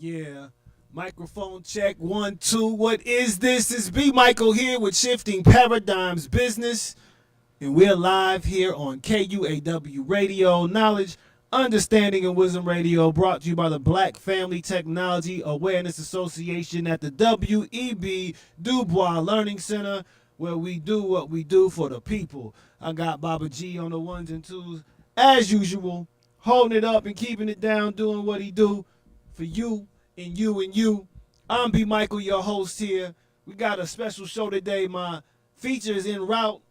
Yeah. Microphone check 1 2. What is this? It's B Michael here with Shifting Paradigms Business, and we're live here on KUAW Radio, Knowledge, Understanding, and Wisdom Radio, brought to you by the Black Family Technology Awareness Association at the WEB Dubois Learning Center, where we do what we do for the people. I got Baba G on the ones and twos, as usual, holding it up and keeping it down, doing what he do for you and you and you. I'm B Michael, your host here. We got a special show today. My feature is en route.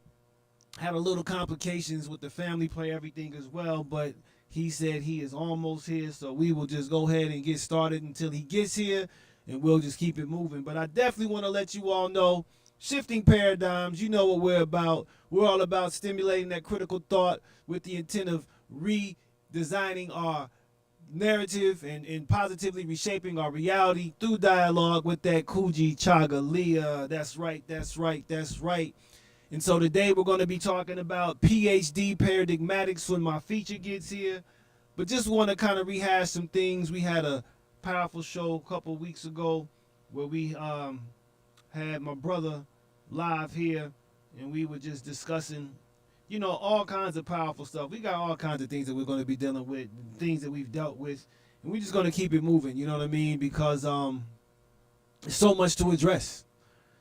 Had a little complications with the family play, everything as well, but he said he is almost here, so we will just go ahead and get started until he gets here, and we'll just keep it moving. But I definitely want to let you all know, Shifting Paradigms, you know what we're about. We're all about stimulating that critical thought with the intent of redesigning our narrative and positively reshaping our reality through dialogue with that Kuji Chagalia. That's right, that's right, that's right. And so today we're going to be talking about PhD paradigmatics when my feature gets here. But just want to kind of rehash some things. We had a powerful show a couple weeks ago where we had my brother live here, and we were just discussing, you know, all kinds of powerful stuff. We got all kinds of things that we're going to be dealing with, things that we've dealt with, and we're just going to keep it moving, you know what I mean? Because there's so much to address.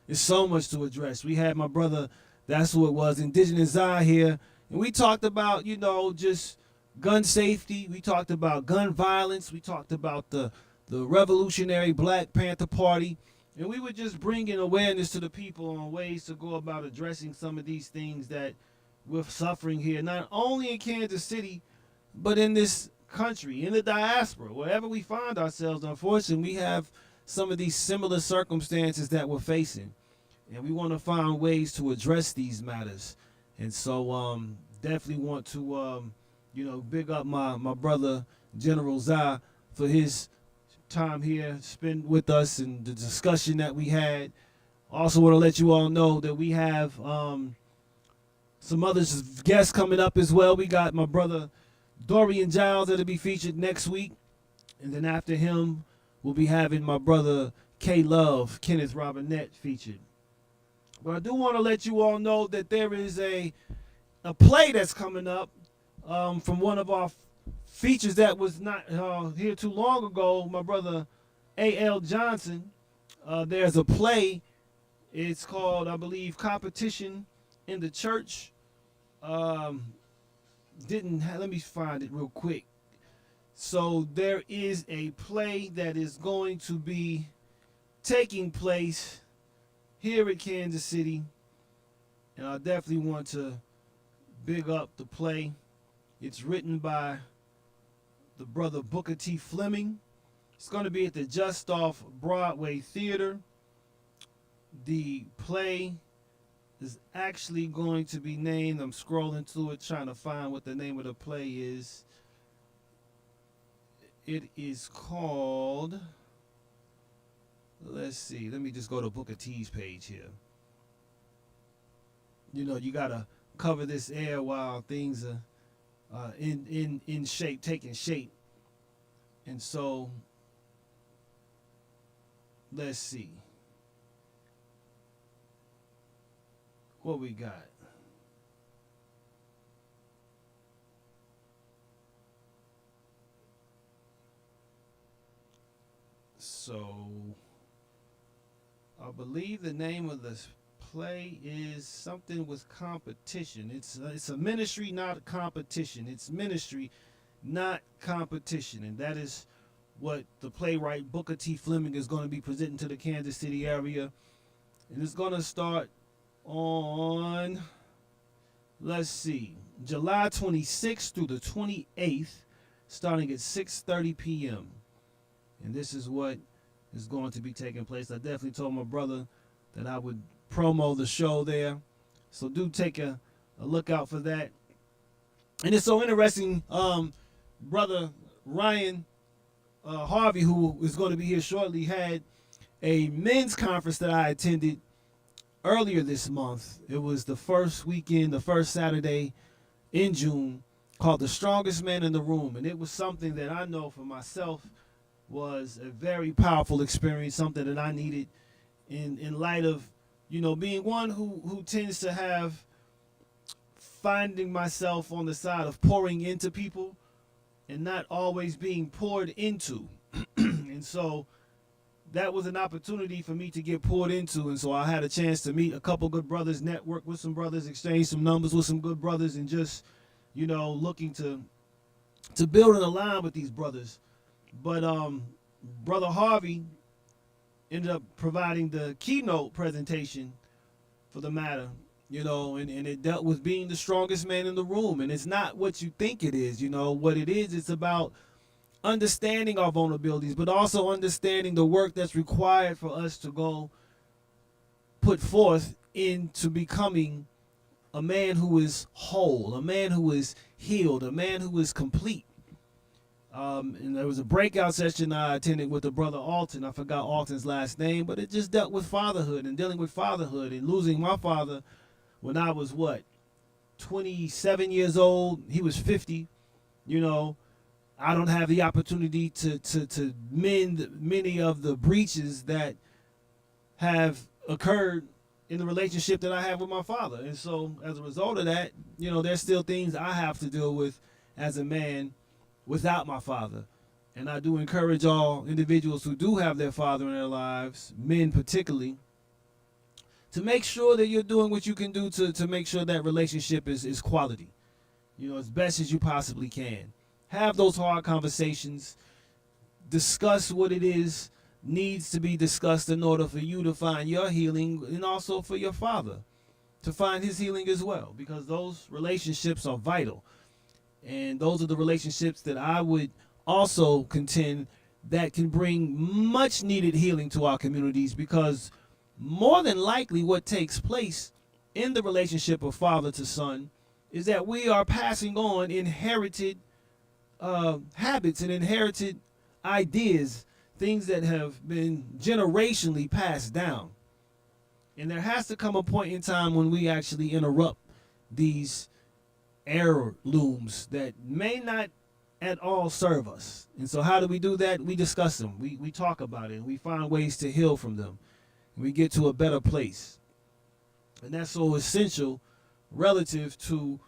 There's so much to address. We had my brother, that's who it was, Indigenous Eye here, and we talked about, you know, just gun safety. We talked about gun violence. We talked about the revolutionary Black Panther Party. And we were just bringing awareness to the people on ways to go about addressing some of these things that we're suffering here, not only in Kansas City, but in this country, in the diaspora, wherever we find ourselves. Unfortunately, we have some of these similar circumstances that we're facing, and we want to find ways to address these matters. And so definitely want to, you know, big up my brother, General Zah, for his time here spent with us and the discussion that we had. Also want to let you all know that we have some other guests coming up as well. We got my brother Dorian Giles that'll be featured next week. And then after him, we'll be having my brother K Love, Kenneth Robinette, featured. But I do want to let you all know that there is a play that's coming up from one of our features that was not here too long ago, my brother A.L. Johnson. There's a play. It's called, I believe, Competition in the Church. Let me find it real quick. So there is a play that is going to be taking place here at Kansas City, and I definitely want to big up the play. It's written by the brother Booker T. Fleming. It's going to be at the Just Off Broadway Theater. The play is actually going to be named, I'm scrolling through it trying to find what the name of the play is. It is called, let's see, let me just go to Booker T's page here. You know, you got to cover this air while things are in shape, taking shape. And so, let's see what we got. So, I believe the name of this play is something with competition. It's a ministry, not a competition. It's ministry, not competition. And that is what the playwright Booker T. Fleming is going to be presenting to the Kansas City area. And it's going to start on, let's see, July 26th through the 28th, starting at 6:30 p.m. And this is what is going to be taking place. I definitely told my brother that I would promo the show there. So do take a look out for that. And it's so interesting, brother Ryan Harvey, who is going to be here shortly, had a men's conference that I attended earlier this month. It was the first weekend, the first Saturday in June, called The Strongest Man in the Room. And it was something that I know for myself was a very powerful experience, something that I needed in light of, being one who tends to have finding myself on the side of pouring into people and not always being poured into. And so that was an opportunity for me to get poured into. And so I had a chance to meet a couple good brothers, network with some brothers, exchange some numbers with some good brothers, and just, looking to build and align with these brothers. But Brother Harvey ended up providing the keynote presentation for the matter, and it dealt with being the strongest man in the room. And it's not what you think it is. What it is, it's about understanding our vulnerabilities, but also understanding the work that's required for us to go put forth into becoming a man who is whole, a man who is healed, a man who is complete. And there was a breakout session I attended with the brother Alton. I forgot Alton's last name, but it just dealt with fatherhood and dealing with fatherhood and losing my father when I was 27 years old. He was 50. I don't have the opportunity to mend many of the breaches that have occurred in the relationship that I have with my father. And so as a result of that, there's still things I have to deal with as a man without my father. And I do encourage all individuals who do have their father in their lives, men particularly, to make sure that you're doing what you can do to make sure that relationship is quality, as best as you possibly can. Have those hard conversations. Discuss what it is needs to be discussed in order for you to find your healing, and also for your father to find his healing as well, because those relationships are vital. And those are the relationships that I would also contend that can bring much needed healing to our communities, because more than likely what takes place in the relationship of father to son is that we are passing on inherited habits and inherited ideas, things that have been generationally passed down. And there has to come a point in time when we actually interrupt these heirlooms that may not at all serve us. And so how do we do that? We discuss them. We talk about it. And we find ways to heal from them. And we get to a better place. And that's so essential relative to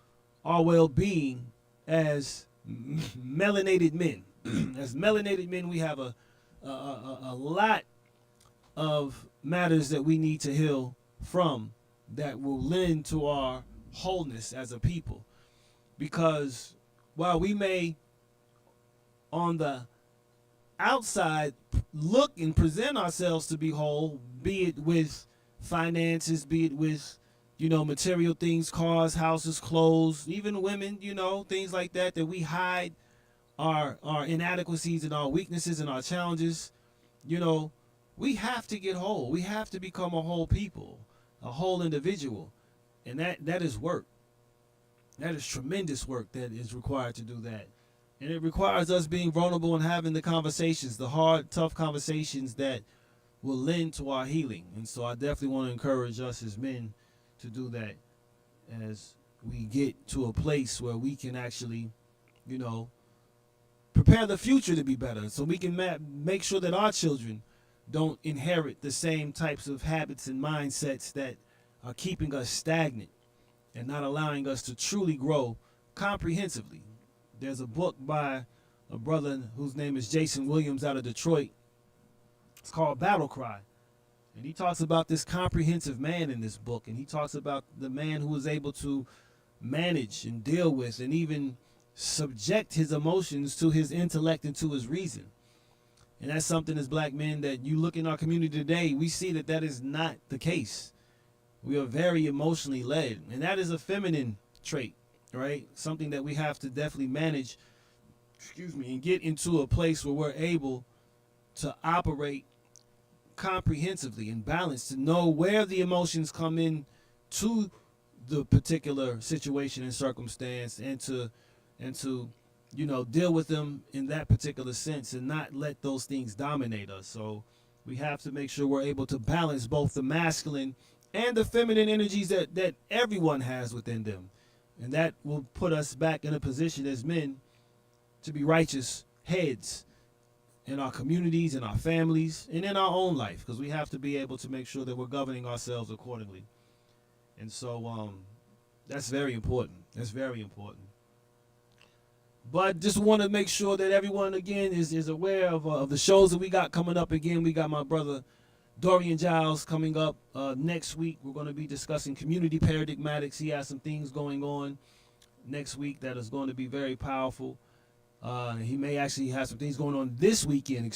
our well-being as melanated men. As melanated men, we have a lot of matters that we need to heal from that will lend to our wholeness as a people. Because while we may on the outside look and present ourselves to be whole, be it with finances, be it with material things, cars, houses, clothes, even women, things like that we hide our inadequacies and our weaknesses and our challenges. We have to get whole. We have to become a whole people, a whole individual. And that is work. That is tremendous work that is required to do that. And it requires us being vulnerable and having the conversations, the hard, tough conversations that will lend to our healing. And so I definitely want to encourage us as men to do that as we get to a place where we can actually, prepare the future to be better, so we can make sure that our children don't inherit the same types of habits and mindsets that are keeping us stagnant and not allowing us to truly grow comprehensively. There's a book by a brother whose name is Jason Williams out of Detroit. It's called Battle Cry. And he talks about this comprehensive man in this book. And he talks about the man who was able to manage and deal with and even subject his emotions to his intellect and to his reason. And that's something as black men that you look in our community today, we see that is not the case. We are very emotionally led. And that is a feminine trait, right? Something that we have to definitely manage, and get into a place where we're able to operate comprehensively and balanced, to know where the emotions come in to the particular situation and circumstance, and to deal with them in that particular sense and not let those things dominate us. So we have to make sure we're able to balance both the masculine and the feminine energies that everyone has within them. And that will put us back in a position as men to be righteous heads in our communities, in our families, and in our own life, because we have to be able to make sure that we're governing ourselves accordingly. And so that's very important. That's very important. But just want to make sure that everyone, again, is aware of the shows that we got coming up. Again, we got my brother Dorian Giles coming up next week. We're going to be discussing community paradigmatics. He has some things going on next week that is going to be very powerful. He may actually have some things going on this weekend,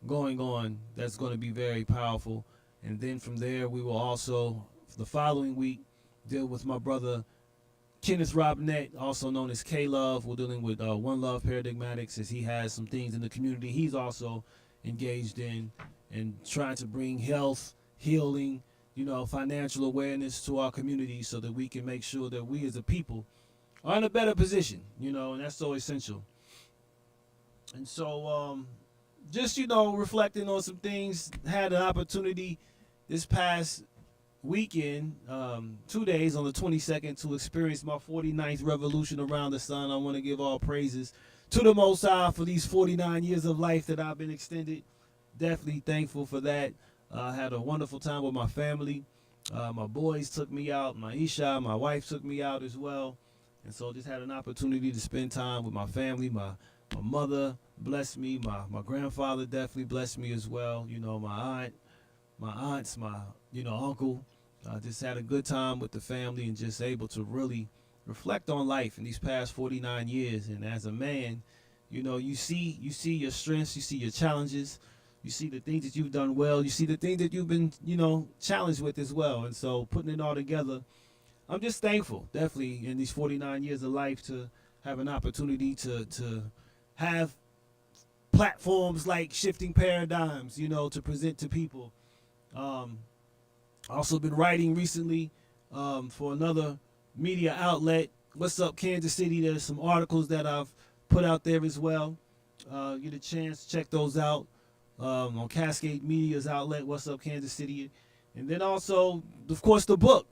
going on that's going to be very powerful. And then from there, we will also, the following week, deal with my brother Kenneth Robinette, also known as K-Love. We're dealing with One Love Paradigmatics, as he has some things in the community he's also engaged in and trying to bring health, healing, financial awareness to our community so that we can make sure that we as a people are in a better position, and that's so essential. And so just, reflecting on some things, had an opportunity this past weekend, 2 days on the 22nd, to experience my 49th revolution around the sun. I want to give all praises to the Most High for these 49 years of life that I've been extended. Definitely thankful for that. Had a wonderful time with my family. My boys took me out. My Isha, my wife, took me out as well. And so just had an opportunity to spend time with my family. My mother blessed me. My grandfather definitely blessed me as well. My aunts, my uncle. Just had a good time with the family and just able to really reflect on life in these past 49 years. And as a man, you see your strengths, you see your challenges, you see the things that you've done well, you see the things that you've been, challenged with as well. And so putting it all together, I'm just thankful, definitely, in these 49 years of life to have an opportunity to have platforms like Shifting Paradigms, to present to people. Also been writing recently for another media outlet. What's Up Kansas City? There's some articles that I've put out there as well. Get a chance to check those out on Cascade Media's outlet, What's Up Kansas City. And then also, of course, the book.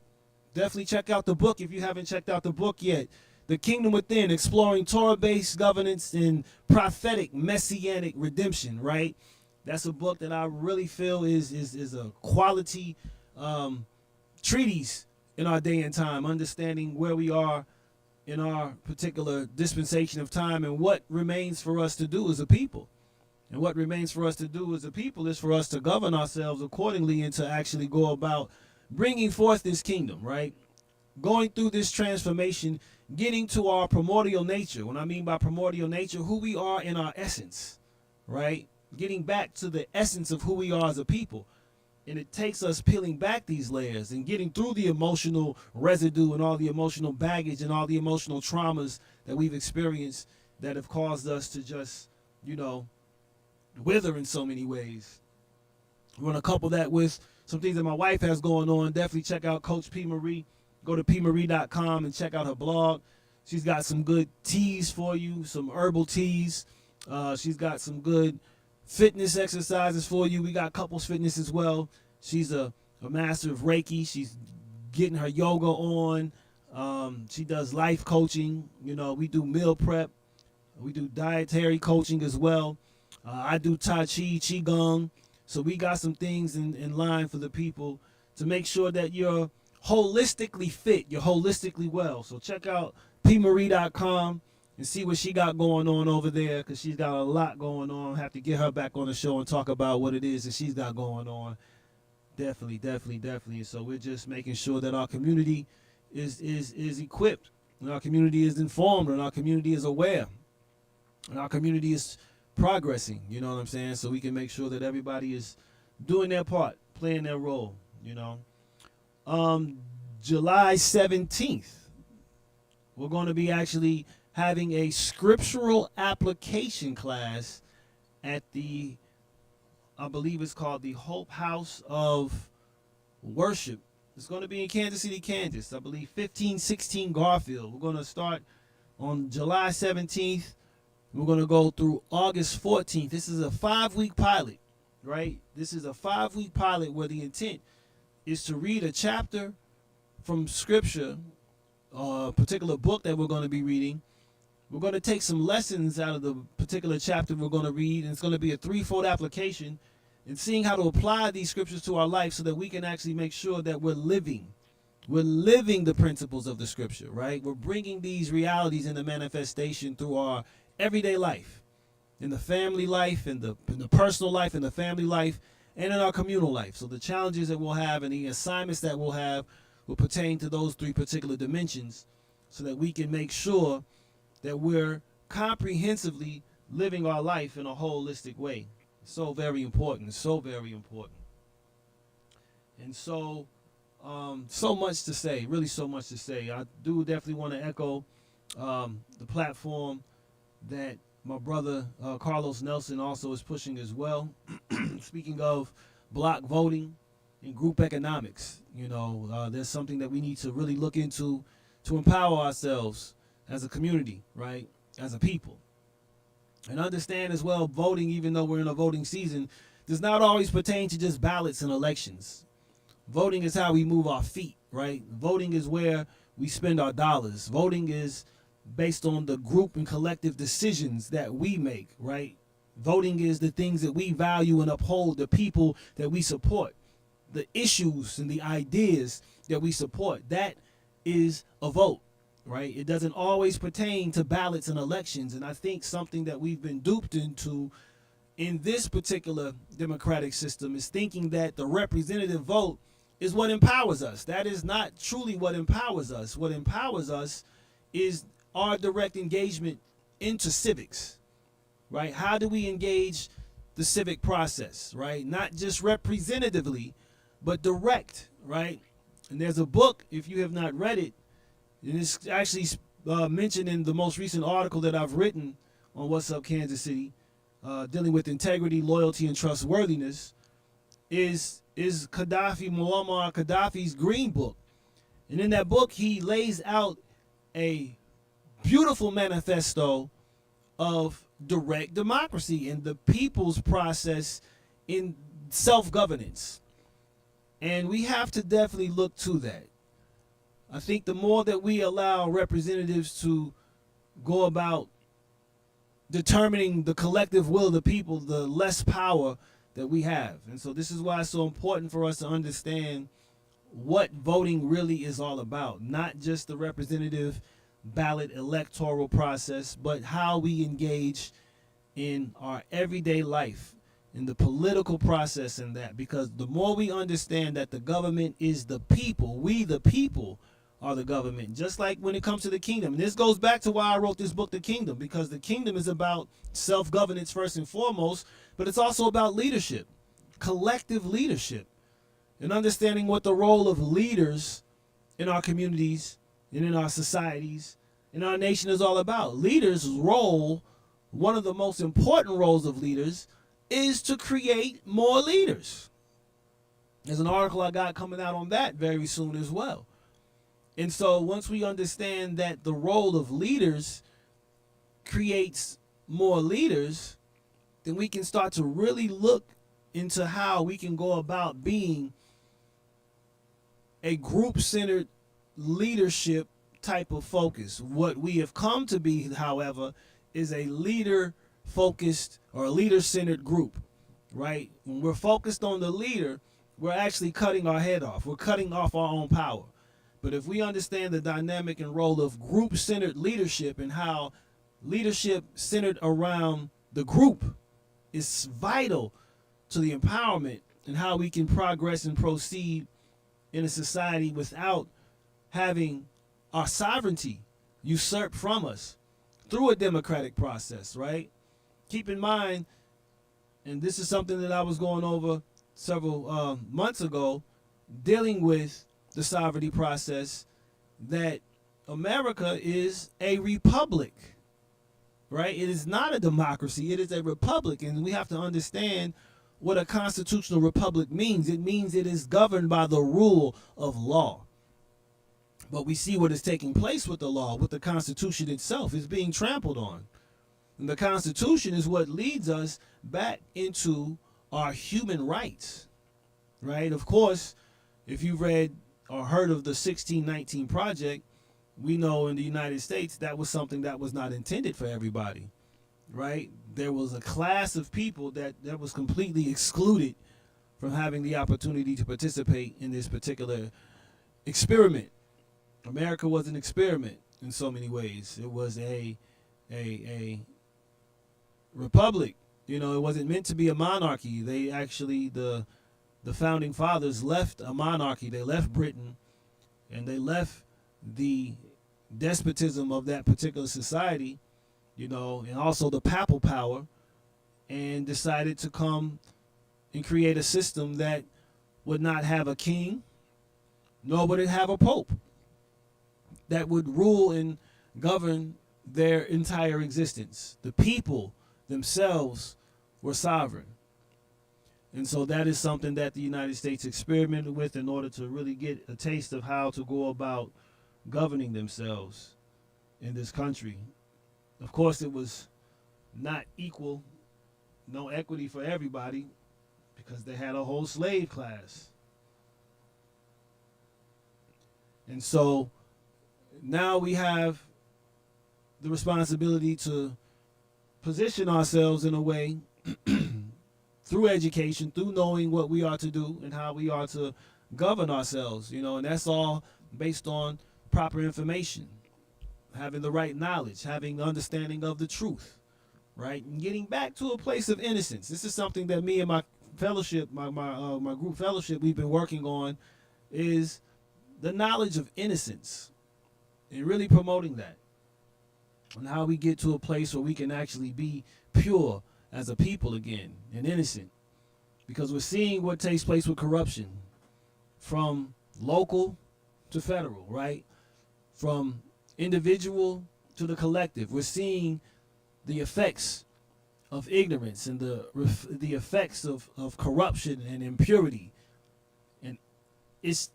Definitely check out the book if you haven't checked out the book yet. The Kingdom Within, Exploring Torah-Based Governance and Prophetic Messianic Redemption, right? That's a book that I really feel is a quality treatise in our day and time, understanding where we are in our particular dispensation of time and what remains for us to do as a people. And what remains for us to do as a people is for us to govern ourselves accordingly and to actually go about bringing forth this kingdom, right? Going through this transformation, getting to our primordial nature. What I mean by primordial nature, who we are in our essence, right? Getting back to the essence of who we are as a people. And it takes us peeling back these layers and getting through the emotional residue and all the emotional baggage and all the emotional traumas that we've experienced that have caused us to just, wither in so many ways. We want to couple that with some things that my wife has going on. Definitely check out Coach P. Marie. Go to pmarie.com and check out her blog. She's got some good teas for you, some herbal teas. She's got some good fitness exercises for you. We got couples fitness as well. She's a master of Reiki. She's getting her yoga on. She does life coaching. We do meal prep. We do dietary coaching as well. I do Tai Chi, Qigong. So we got some things in line for the people to make sure that you're holistically fit, you're holistically well. So check out pmarie.com and see what she got going on over there, because she's got a lot going on. Have to get her back on the show and talk about what it is that she's got going on. Definitely. And so we're just making sure that our community is equipped, and our community is informed, and our community is aware, and our community is progressing, you know what I'm saying? So we can make sure that everybody is doing their part, playing their role, July 17th, we're going to be actually having a scriptural application class at I believe it's called the Hope House of Worship. It's going to be in Kansas City, Kansas. I believe 1516 Garfield. We're going to start on July 17th. We're going to go through August 14th. This is a 5-week pilot, right? This is a 5-week pilot where the intent is to read a chapter from Scripture, a particular book that we're going to be reading. we're going to take some lessons out of the particular chapter we're going to read, and it's going to be a threefold application and seeing how to apply these scriptures to our life so that we can actually make sure that we're living the principles of the scripture, right? We're bringing these realities into manifestation through our everyday life, in the family life, in the personal life, in the family life, and in our communal life. So the challenges that we'll have and the assignments that we'll have will pertain to those three particular dimensions so that we can make sure that we're comprehensively living our life in a holistic way. So very important, so very important. And so, so much to say, really so much to say. I do definitely want to echo the platform that my brother Carlos Nelson also is pushing as well. Speaking of block voting and group economics, there's something that we need to really look into to empower ourselves as a community, right, as a people. And understand as well, voting, even though we're in a voting season, does not always pertain to just ballots and elections. Voting is how we move our feet, right? Voting is where we spend our dollars. Voting is based on the group and collective decisions that we make, right? Voting is the things that we value and uphold, the people that we support, the issues and the ideas that we support. That is a vote, right? It doesn't always pertain to ballots and elections. And I think something that we've been duped into in this particular democratic system is thinking that the representative vote is what empowers us. That is not truly what empowers us. What empowers us is our direct engagement into civics, right? How do we engage the civic process, right? Not just representatively, but direct, right? And there's a book, if you have not read it, and it's actually mentioned in the most recent article that I've written on What's Up Kansas City, dealing with integrity, loyalty, and trustworthiness, is Muammar Gaddafi's Green Book. And in that book, he lays out a beautiful manifesto of direct democracy and the people's process in self-governance. And we have to definitely look to that. I think the more that we allow representatives to go about determining the collective will of the people, the less power that we have. And so this is why it's so important for us to understand what voting really is all about. Not just the representative ballot electoral process, but how we engage in our everyday life, in the political process and that. Because the more we understand that the government is the people, we the people are the government, just like when it comes to the kingdom. And this goes back to why I wrote this book, The Kingdom, because the kingdom is about self-governance first and foremost, but it's also about leadership, collective leadership, and understanding what the role of leaders in our communities and in our societies, in our nation is all about. Leaders' role, one of the most important roles of leaders, is to create more leaders. There's an article I got coming out on that very soon as well. And so once we understand that the role of leaders creates more leaders, then we can start to really look into how we can go about being a group-centered leadership type of focus. What we have come to be, however, is a leader-focused or a leader-centered group, right? When we're focused on the leader, we're actually cutting our head off. We're cutting off our own power. But if we understand the dynamic and role of group-centered leadership and how leadership centered around the group is vital to the empowerment and how we can progress and proceed in a society without having our sovereignty usurped from us through a democratic process, right? Keep in mind, and this is something that I was going over several months ago, dealing with the sovereignty process, that America is a republic, right? It is not a democracy. It is a republic, and we have to understand what a constitutional republic means. It means it is governed by the rule of law. But we see what is taking place with the law, with the Constitution itself. Is being trampled on. And the Constitution is what leads us back into our human rights, right? Of course, if you've read or heard of the 1619 Project, we know in the United States that was something that was not intended for everybody, right? There was a class of people that was completely excluded from having the opportunity to participate in this particular experiment. America was an experiment in so many ways. It was a republic. You know, it wasn't meant to be a monarchy. They actually the founding fathers left a monarchy. They left Britain and they left the despotism of that particular society, you know, and also the papal power, and decided to come and create a system that would not have a king, nor would it have a pope, that would rule and govern their entire existence. The people themselves were sovereign. And so that is something that the United States experimented with in order to really get a taste of how to go about governing themselves in this country. Of course, it was not equal, no equity for everybody, because they had a whole slave class. And so now we have the responsibility to position ourselves in a way through education, through knowing what we are to do and how we are to govern ourselves, you know, and that's all based on proper information, having the right knowledge, having understanding of the truth, right, and getting back to a place of innocence. This is something that me and my fellowship, my group fellowship, we've been working on, is the knowledge of innocence and really promoting that, and how we get to a place where we can actually be pure as a people again and innocent, because we're seeing what takes place with corruption from local to federal, right? From individual to the collective. We're seeing the effects of ignorance and the effects of corruption and impurity. And it's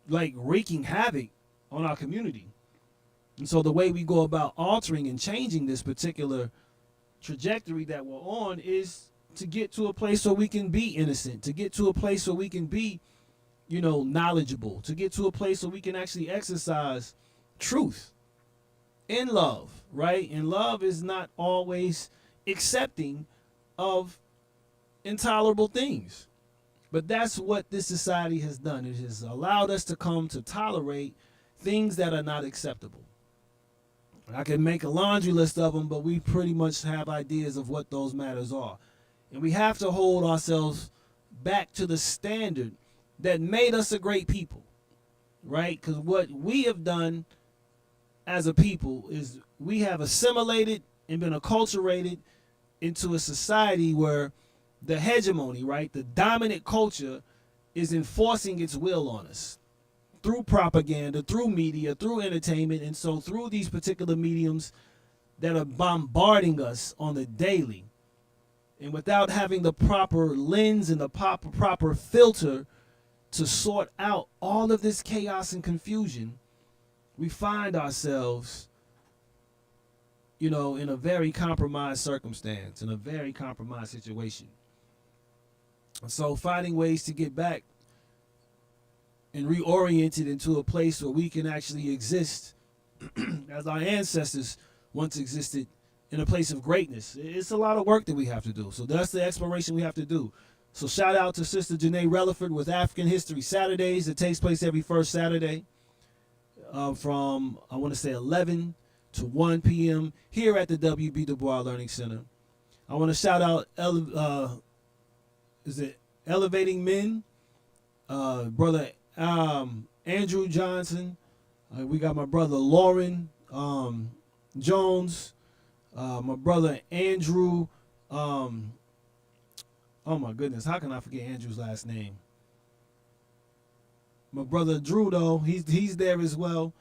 like wreaking havoc on our community. And so the way we go about altering and changing this particular trajectory that we're on is to get to a place where we can be innocent, to get to a place where we can be, you know, knowledgeable, to get to a place where we can actually exercise truth in love, right? And love is not always accepting of intolerable things. But that's what this society has done. It has allowed us to come to tolerate things that are not acceptable. I can make a laundry list of them, but we pretty much have ideas of what those matters are. And we have to hold ourselves back to the standard that made us a great people, right? Because what we have done as a people is we have assimilated and been acculturated into a society where the hegemony, right, the dominant culture is enforcing its will on us through propaganda, through media, through entertainment. And so through these particular mediums that are bombarding us on the daily, and without having the proper lens and the proper filter to sort out all of this chaos and confusion, we find ourselves, you know, in a very compromised circumstance, in a very compromised situation. And so finding ways to get back and reoriented into a place where we can actually exist as our ancestors once existed, in a place of greatness. It's a lot of work that we have to do. So that's the exploration we have to do. So shout out to Sister Janae Relaford with African History Saturdays. It takes place every first Saturday from, I want to say, 11 to 1 p.m. here at the W.B. Du Bois Learning Center. I want to shout out, Elevating Men, Brother Andrew Johnson. We got my brother Lauren Jones. My brother Andrew, oh my goodness, how can I forget Andrew's last name? My brother Drew, though, he's there as well.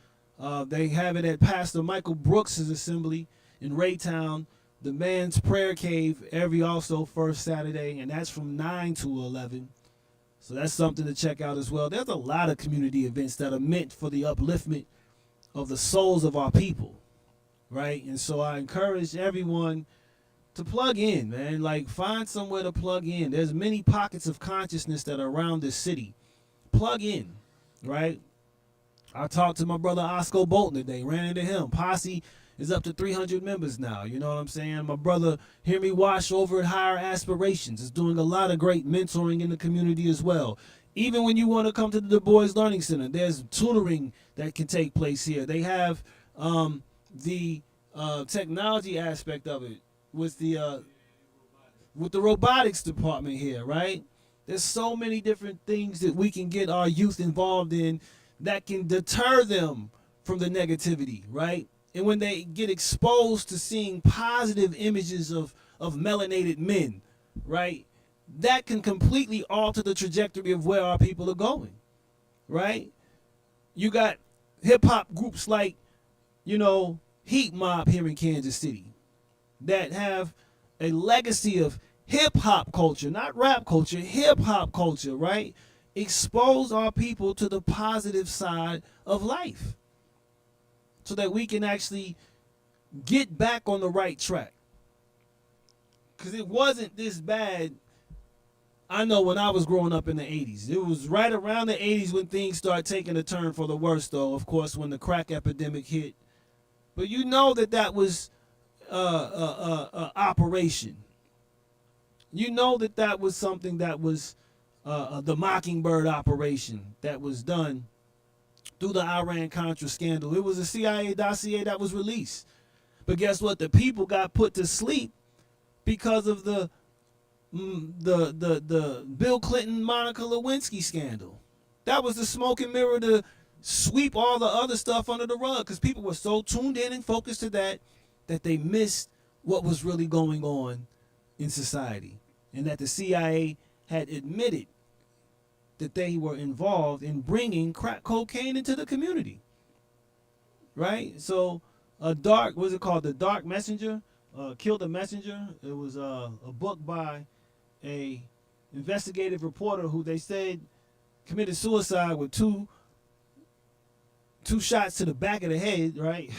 They have it at Pastor Michael Brooks' assembly in Raytown, the Man's Prayer Cave, every also first Saturday, and that's from 9 to 11. So that's something to check out as well. There's a lot of community events that are meant for the upliftment of the souls of our people. Right? And so I encourage everyone to plug in, man. Like, find somewhere to plug in. There's many pockets of consciousness that are around this city. Plug in, right? I talked to my brother Oscar Bolton today, ran into him. Posse is up to 300 members now. You know what I'm saying? My brother Hear Me Wash over at Higher Aspirations is doing a lot of great mentoring in the community as well. Even when you want to come to the Du Bois Learning Center, there's tutoring that can take place here. They have the technology aspect of it with the robotics department here, right? There's so many different things that we can get our youth involved in that can deter them from the negativity, right? And when they get exposed to seeing positive images of melanated men, right? That can completely alter the trajectory of where our people are going, right? You got hip hop groups like, Heat Mob here in Kansas City that have a legacy of hip hop culture, not rap culture, hip hop culture, right? Expose our people to the positive side of life so that we can actually get back on the right track. Because it wasn't this bad. I know when I was growing up in the 80s. It was right around the 80s when things started taking a turn for the worse, though, of course, when the crack epidemic hit. But you know that was operation. You know that was something that was the Mockingbird operation that was done through the Iran-Contra scandal. It was a CIA dossier that was released. But guess what? The people got put to sleep because of the Bill Clinton, Monica Lewinsky scandal. That was the smoke and mirror to sweep all the other stuff under the rug because people were so tuned in and focused to that they missed what was really going on in society, and that the CIA had admitted that they were involved in bringing crack cocaine into the community, right? So The Dark Messenger, Killed a Messenger. It was a book by a investigative reporter who they said committed suicide with two shots to the back of the head, right?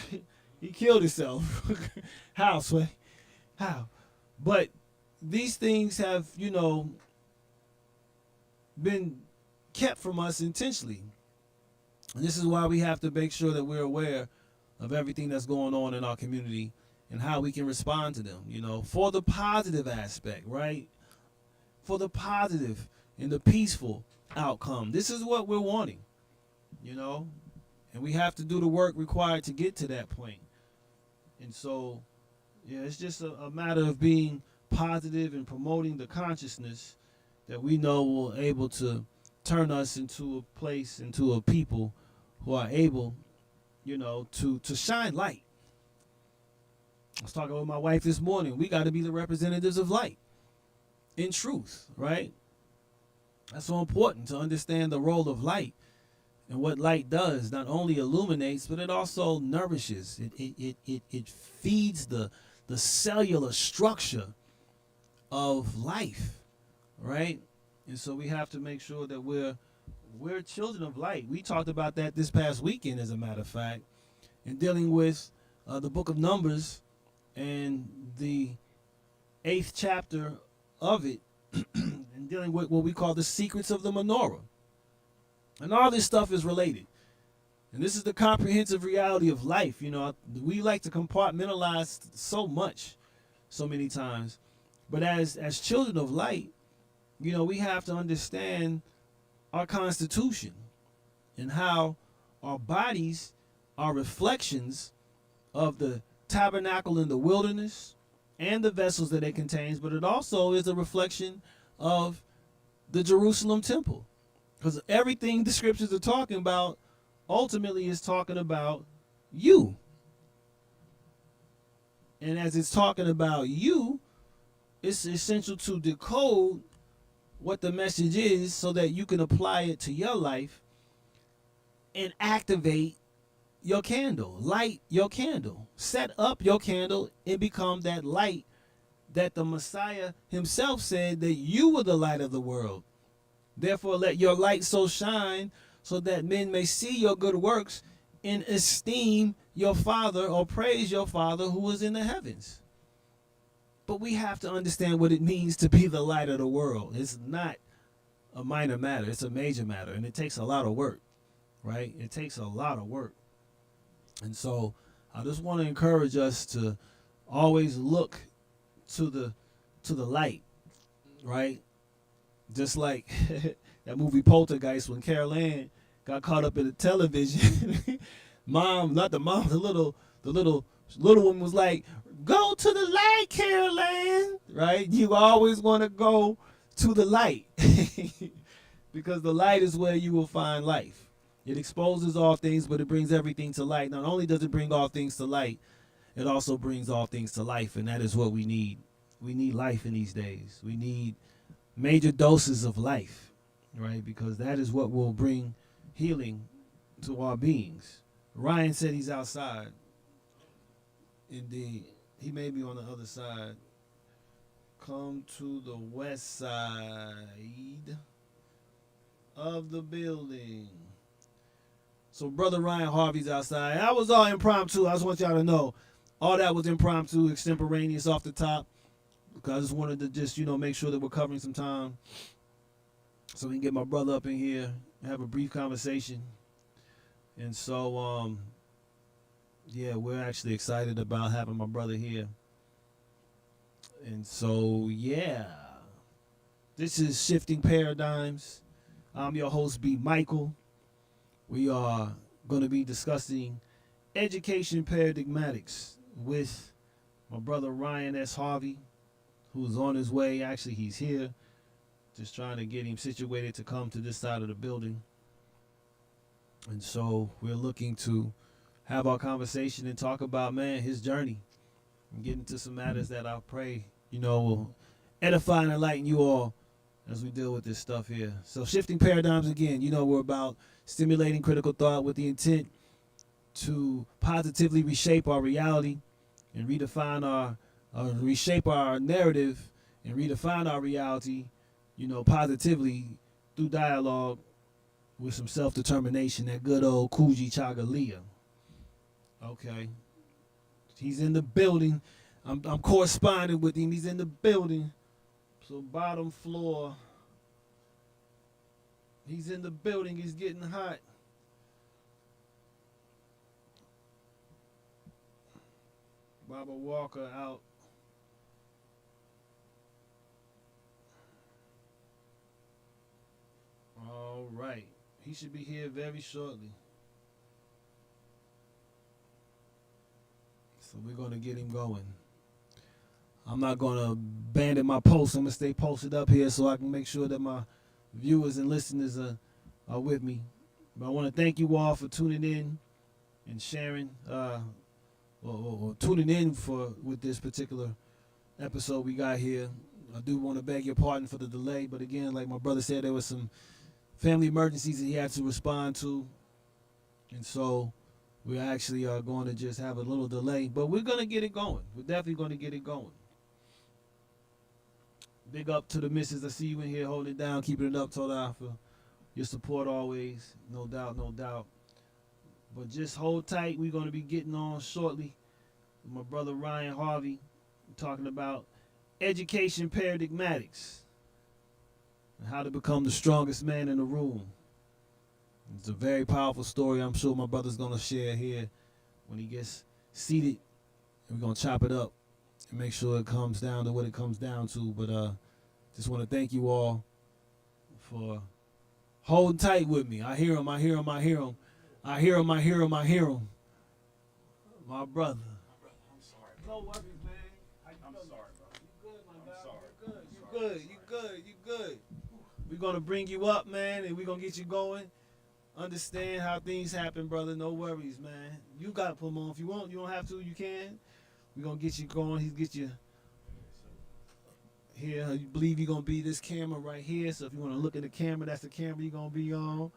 He killed himself. How, Sway? How? But these things have, been kept from us intentionally. And this is why we have to make sure that we're aware of everything that's going on in our community and how we can respond to them, for the positive aspect, right? For the positive and the peaceful outcome. This is what we're wanting, and we have to do the work required to get to that point. And so, it's just a matter of being positive and promoting the consciousness that we know will able to turn us into a place, into a people who are able, to shine light. I was talking with my wife this morning. We got to be the representatives of light in truth, right? That's so important to understand the role of light and what light does. Not only illuminates, but it also nourishes. It feeds the cellular structure of life, right? And so we have to make sure that we're children of light. We talked about that this past weekend, as a matter of fact, in dealing with the book of Numbers and the 8th chapter of it, and dealing with what we call the secrets of the menorah. And all this stuff is related. And this is the comprehensive reality of life. We like to compartmentalize so much, so many times. But as children of light, we have to understand our constitution and how our bodies are reflections of the tabernacle in the wilderness and the vessels that it contains, but it also is a reflection of the Jerusalem temple. Because everything the scriptures are talking about ultimately is talking about you. And as it's talking about you, it's essential to decode what the message is so that you can apply it to your life and activate your candle, light your candle, set up your candle and become that light that the Messiah himself said that you were the light of the world. Therefore, let your light so shine so that men may see your good works and esteem your Father or praise your Father who is in the heavens. But we have to understand what it means to be the light of the world. It's not a minor matter. It's a major matter, and it takes a lot of work. right? It takes a lot of work. And so I just want to encourage us to always look to the light, right? Just like that movie Poltergeist when Carol Ann got caught up in the television. Mom, not the mom, the little one was like, "Go to the light, Carol Ann." Right? You always want to go to the light because the light is where you will find life. It exposes all things, but it brings everything to light. Not only does it bring all things to light, it also brings all things to life, and that is what we need. We need life in these days. We need major doses of life, right? Because that is what will bring healing to our beings. Ryan said he's outside. Indeed. He may be on the other side. Come to the west side of the building. So Brother Ryan Harvey's outside. That was all impromptu. I just want y'all to know. All that was impromptu, extemporaneous off the top. Because I just wanted to make sure that we're covering some time so we can get my brother up in here and have a brief conversation. And so, yeah, we're actually excited about having my brother here. And so, yeah, this is Shifting Paradigms. I'm your host, B. Michael. We are going to be discussing education paradigmatics with my brother Ryan S. Harvey, who's on his way. Actually, he's here. Just trying to get him situated to come to this side of the building. And so we're looking to have our conversation and talk about, man, his journey and get into some matters that I pray, will edify and enlighten you all as we deal with this stuff here. So shifting paradigms again, we're about stimulating critical thought with the intent to positively reshape our reality and redefine reshape our narrative and redefine our reality, positively through dialogue with some self-determination, that good old Kuji Chagalia. Okay. He's in the building. I'm corresponding with him. He's in the building. So bottom floor. He's in the building. He's getting hot. Barbara Walker out. All right. He should be here very shortly. So we're going to get him going. I'm not going to abandon my post. I'm going to stay posted up here so I can make sure that my viewers and listeners are with me. But I want to thank you all for tuning in and sharing, or tuning in with this particular episode we got here. I do want to beg your pardon for the delay, but again, like my brother said, there was some family emergencies that he had to respond to, and so we actually are going to just have a little delay, but we're going to get it going. We're definitely going to get it going. Big up to the missus. I see you in here holding it down, keeping it up, Toda, for your support always. No doubt, no doubt. But just hold tight. We're going to be getting on shortly with my brother Ryan Harvey, talking about education paradigmatics and how to become the strongest man in the room. It's a very powerful story. I'm sure my brother's going to share here when he gets seated. And we're going to chop it up and make sure it comes down to what it comes down to. But just want to thank you all for holding tight with me. I hear him. I hear him. I hear him. I hear him. I hear him. I hear him. My brother. I'm sorry, No bro. worries, man. I'm sorry, bro. You good, my I'm guy. sorry. You good. You good. You good. You good. We're going to bring you up, man, and we're going to get you going. Understand how things happen, brother. No worries, man. You got to put them on. If you want, you don't have to. You can. We're going to get you going. He's get you here. You believe you're going to be this camera right here. So if you want to look at the camera, that's the camera you're going to be on.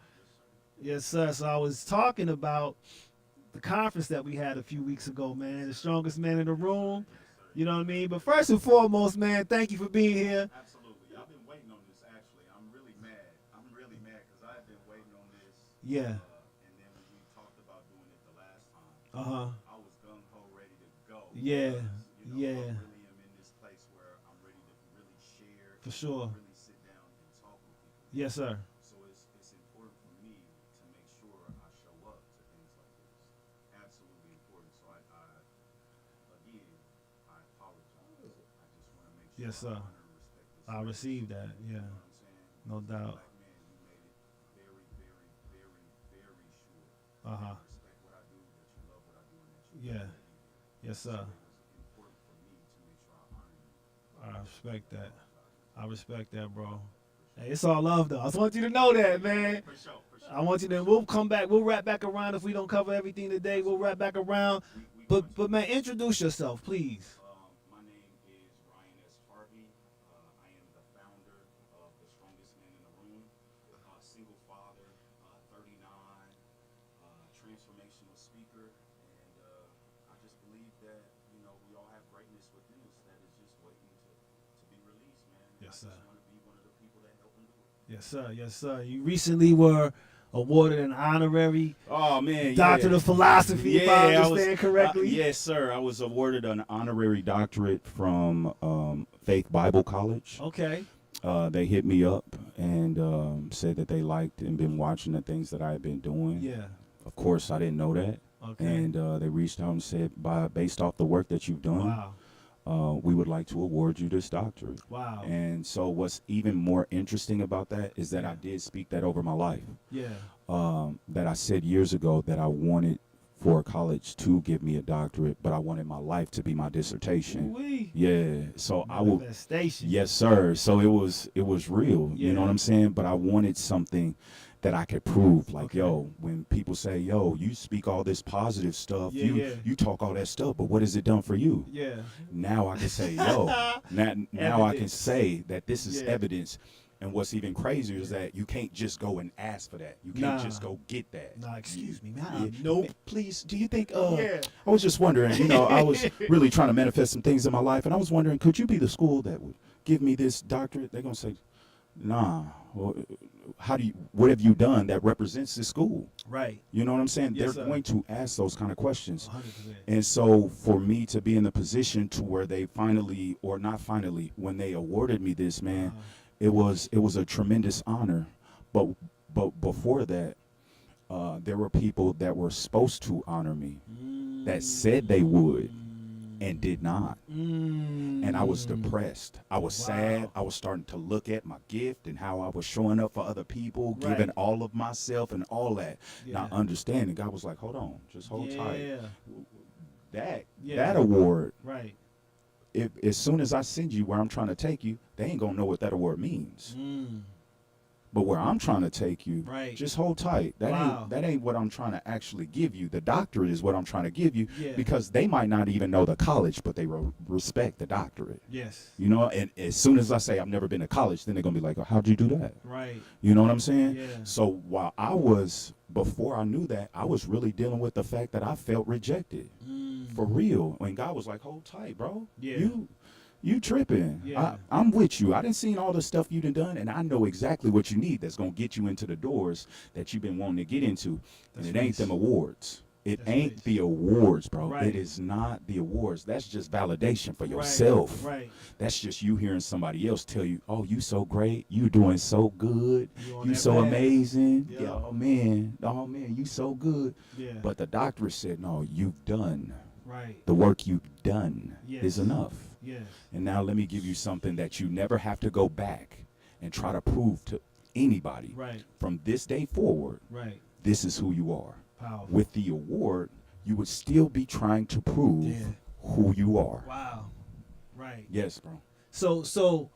Yes, sir. So I was talking about the conference that we had a few weeks ago, man. The strongest man in the room. You know what I mean? But first and foremost, man, thank you for being here. Absolutely. I've been waiting on this, actually. I'm really mad. I'm really mad because I've been waiting on this. Yeah. And then when we talked about doing it the last time, Uh-huh. I was gung-ho ready to go. Yeah. Because, Yeah. I really am in this place where I'm ready to really share. For sure. Really sit down and talk with people. Yes, sir. So it's important for me to make sure Yes, So I sir. honor and respect this I space. received that. You Yeah, know what I'm saying? no As a doubt. black man, you made it very, very, very, very sure Uh that huh. I respect what I do, that you love what I do, and that you Yeah. love me to be here. Yes, So sir. it was important for me to make sure I honor you I and respect that. apologize. I respect that, bro. For Hey, sure. it's all love, though. I just want you to know that, man. For sure. For I sure. want you For to. sure. We'll come back. We'll wrap back around if we don't cover everything today. We'll wrap Absolutely. back around. We But going to. but man, introduce yourself, please. My name is Ryan S. Harvey. I am the founder of the strongest man in the room, single father, 39, transformational speaker, and I just believe that we all have greatness within us that is just waiting to be released, man. And I Yes, sir. just want to be one of the people that help them do it. Yes, sir. Yes, sir. You recently were awarded an honorary Oh man, doctorate of philosophy, if I understand correctly. yes, sir. I was awarded an honorary doctorate from Faith Bible College. Okay. They hit me up and said that they liked and been watching the things that I had been doing. Yeah. Of course, I didn't know that. Okay. And they reached out and said, based off the work that you've done, Wow. we would like to award you this doctorate. Wow. And so what's even more interesting about that is that I did speak that over my life. Yeah. That I said years ago that I wanted for a college to give me a doctorate, but I wanted my life to be my dissertation. Ooh-wee. Yeah. So I will. Manifestation. Yes, sir. So it was real. You know Yeah. what I'm saying? But I wanted something that I could prove. Like, Okay. yo, when people say, yo, you speak all this positive stuff, Yeah, you yeah. you talk all that stuff, but what has it done for you? Yeah. Now I can say, yo, now I can Evidence. say that this is Yeah. evidence. And what's even crazier is that you can't just go and ask for that. You can't Nah. just go get that. Nah, excuse me, man. Yeah. Nope. Please, do you think Yeah. I was just wondering, I was really trying to manifest some things in my life, and I was wondering, could you be the school that would give me this doctorate? They're gonna say, nah. Well, what have you done that represents the school? Right. You know what I'm saying? Yes, They're sir. going to ask those kind of questions. 100%. And so for me to be in the position to where they finally, or not finally, when they awarded me this, man, Uh-huh. it was a tremendous honor. But before that, there were people that were supposed to honor me that said they would and did not. And I was depressed. I was sad. I was starting to look at my gift and how I was showing up for other people, Right. giving all of myself and all that. Yeah. Not understanding. God was like, hold on, just hold tight. Yeah. That award, Right. if as soon as I send you where I'm trying to take you, they ain't gonna know what that award means. But where I'm trying to take you, Right. just hold tight. Wow. That ain't what I'm trying to actually give you. The doctorate is what I'm trying to give you, Yeah. because they might not even know the college, but they respect the doctorate. Yes. And as soon as I say I've never been to college, then they're gonna be like, oh, how'd you do that? Right. You know what I'm saying? Yeah. So before I knew that, I was really dealing with the fact that I felt rejected. For real. When God was like, hold tight, bro. Yeah. You tripping. Yeah. I'm with you. I done seen all the stuff you done, and I know exactly what you need that's going to get you into the doors that you've been wanting to get into. That's and it ain't nice. them awards. It That's ain't nice. the awards, bro. Right. It is not the awards. That's just validation for yourself. Right. That's just you hearing somebody else tell you, oh, you so great. You doing so good. You on You that so path. amazing. Yeah. Yeah, oh, man, you so good. Yeah. But the doctor said, no, you've done. Right. The work you've done Yes. is enough. Yes. And now let me give you something that you never have to go back and try to prove to anybody. Right. From this day forward, Right. this is who you are. Powerful. With the award, you would still be trying to prove Yeah. who you are. Wow. Right. Yes, bro. So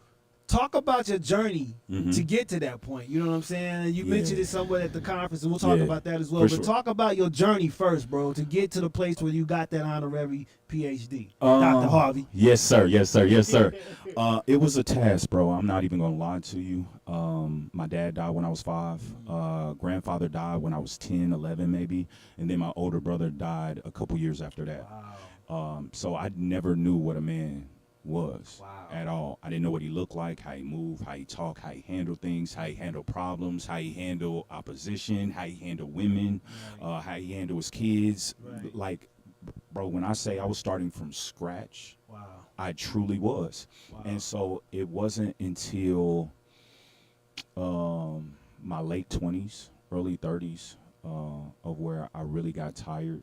talk about your journey Mhm. to get to that point. You know what I'm saying? You Yeah. mentioned it somewhere at the conference, and we'll talk Yeah, about that as well. for But sure. talk about your journey first, bro, to get to the place where you got that honorary PhD. Dr. Harvey. Yes, sir. Yes, sir. Yes, sir. It was a task, bro. I'm not even gonna lie to you. My dad died when I was 5. Grandfather died when I was 10, 11 maybe, and then my older brother died a couple years after that. Wow. So I never knew what a man was Wow. at all. I didn't know what he looked like, how he moved, how he talked, how he handled things, how he handled problems, how he handled opposition, how he handled women, Right. how he handled his kids. Right. Like, bro, when I say I was starting from scratch, Wow. I truly was. Wow. And so it wasn't until my late 20s, early 30s, of where I really got tired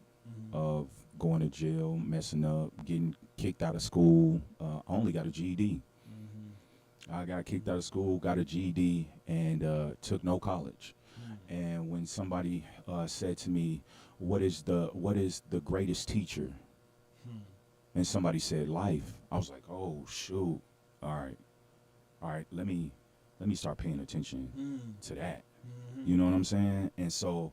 of going to jail, messing up, getting kicked out of school. I only got a GED. I got kicked out of school, got a GED, and took no college. Mm. And when somebody said to me, what is the greatest teacher?" Hmm. And somebody said life. I was like, "Oh shoot! All right, all right. Let me start paying attention Mm. to that." Mhm. You know what I'm saying? And so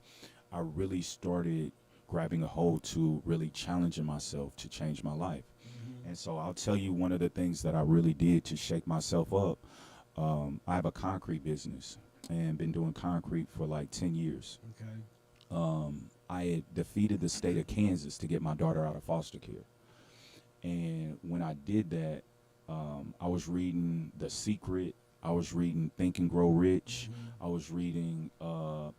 I really started grabbing a hold to really challenging myself to change my life. Mhm. And so I'll tell you one of the things that I really did to shake myself up. I have a concrete business and been doing concrete for like 10 years. Okay. I had defeated the state of Kansas to get my daughter out of foster care. And when I did that, I was reading The Secret. I was reading Think and Grow Rich. Mhm. I was reading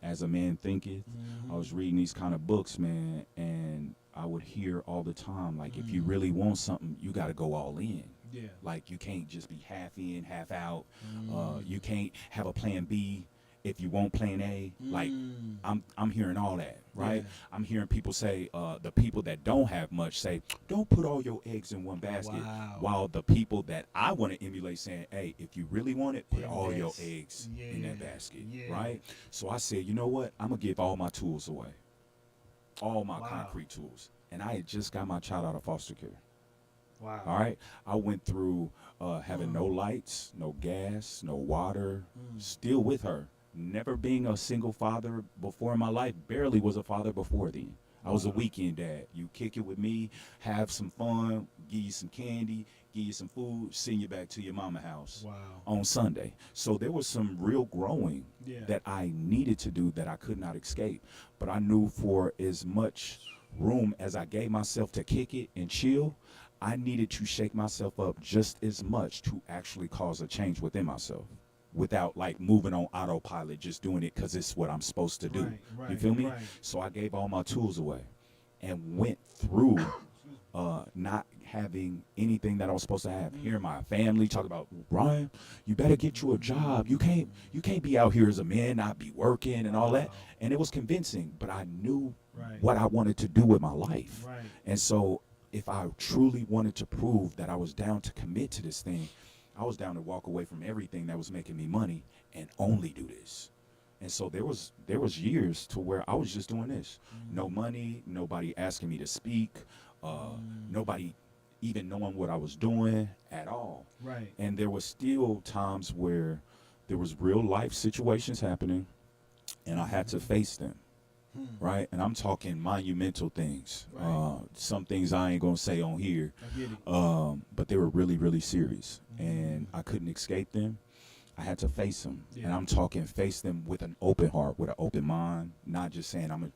As a Man Thinketh. I Mhm. was reading these kind of books, man. And I would hear all the time, like, if you Mhm. really want something, you got to go all in. Yeah. Like, you can't just be half in, half out. Mm. You can't have a plan B if you want plan A. Like, Mm. I'm hearing all that, right? Yeah. I'm hearing people say, the people that don't have much say, don't put all your eggs in one basket. Wow. While the people that I want to emulate saying, hey, if you really want it, put all your Invest. eggs in that basket, Yeah. right? So I said, you know what? I'm going to give all my tools away, all my Wow. concrete tools. And I had just got my child out of foster care. Wow. All right. I went through having no lights, no gas, no water, still with her. Never being a single father before in my life, barely was a father before then. I was a Wow. weekend dad. You kick it with me, have some fun, give you some candy, give you some food, send you back to your mama house Wow. on Sunday. So there was some real growing Yeah. that I needed to do that I could not escape. But I knew for as much room as I gave myself to kick it and chill, I needed to shake myself up just as much to actually cause a change within myself without like moving on autopilot, just doing it because it's what I'm supposed to do. Right. Right. You feel me? Right. So I gave all my tools away and went through not having anything that I was supposed to have. Hearing my family talk about, Ryan, you better get you a job. You can't be out here as a man, not be working and all that. Wow. And it was convincing, but I knew Right. what I wanted to do with my life. Right. And so if I truly wanted to prove that I was down to commit to this thing, I was down to walk away from everything that was making me money and only do this. And so there was years to where I was just doing this. No money, nobody asking me to speak, nobody even knowing what I was doing at all. Right. And there was still times where there was real life situations happening and I had to face them. Right, and I'm talking monumental things. Right. Some things I ain't gonna say on here, I get it. but they were really, really serious, and I couldn't escape them. I had to face them, and Yeah. I'm talking face them with an open heart, with an open mind, not just saying I'm gonna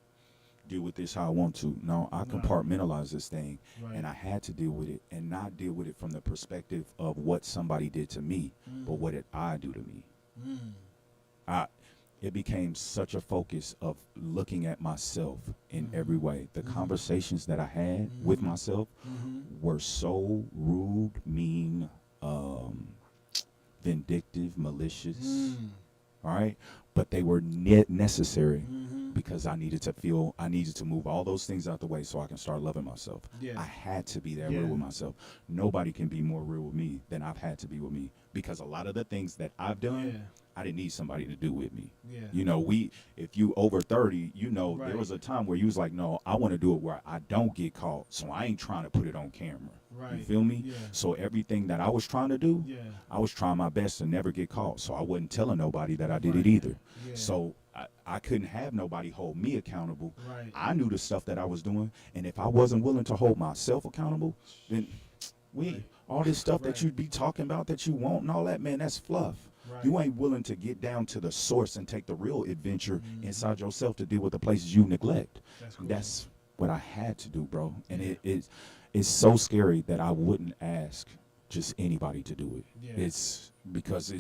deal with this how I want to. No, I No. compartmentalize this thing, Right. and I had to deal with it, and not deal with it from the perspective of what somebody did to me, but what did I do to me. Mm. I it became such a focus of looking at myself in every way. The conversations that I had with myself were so rude, mean, vindictive, malicious. All right, but they were necessary because I needed to move all those things out the way so I can start loving myself. Yeah. I had to be that Yeah. real with myself. Nobody can be more real with me than I've had to be with me because a lot of the things that I've done, Yeah. I didn't need somebody to do with me. Yeah. You know, if you over 30, Right. there was a time where you was like, no, I want to do it where I don't get caught. So I ain't trying to put it on camera. You Right. feel me? Yeah. So everything that I was trying to do, Yeah. I was trying my best to never get caught. So I wasn't telling nobody that I did Right. it either. Yeah. So I couldn't have nobody hold me accountable. Right. I knew the stuff that I was doing. And if I wasn't willing to hold myself accountable, then Right. all this stuff Right. that you'd be talking about that you want and all that, man, that's fluff. Right. You ain't willing to get down to the source and take the real adventure inside yourself to deal with the places you neglect. That's cool. That's what I had to do, bro. And it's so scary that I wouldn't ask just anybody to do it. Yeah. It's because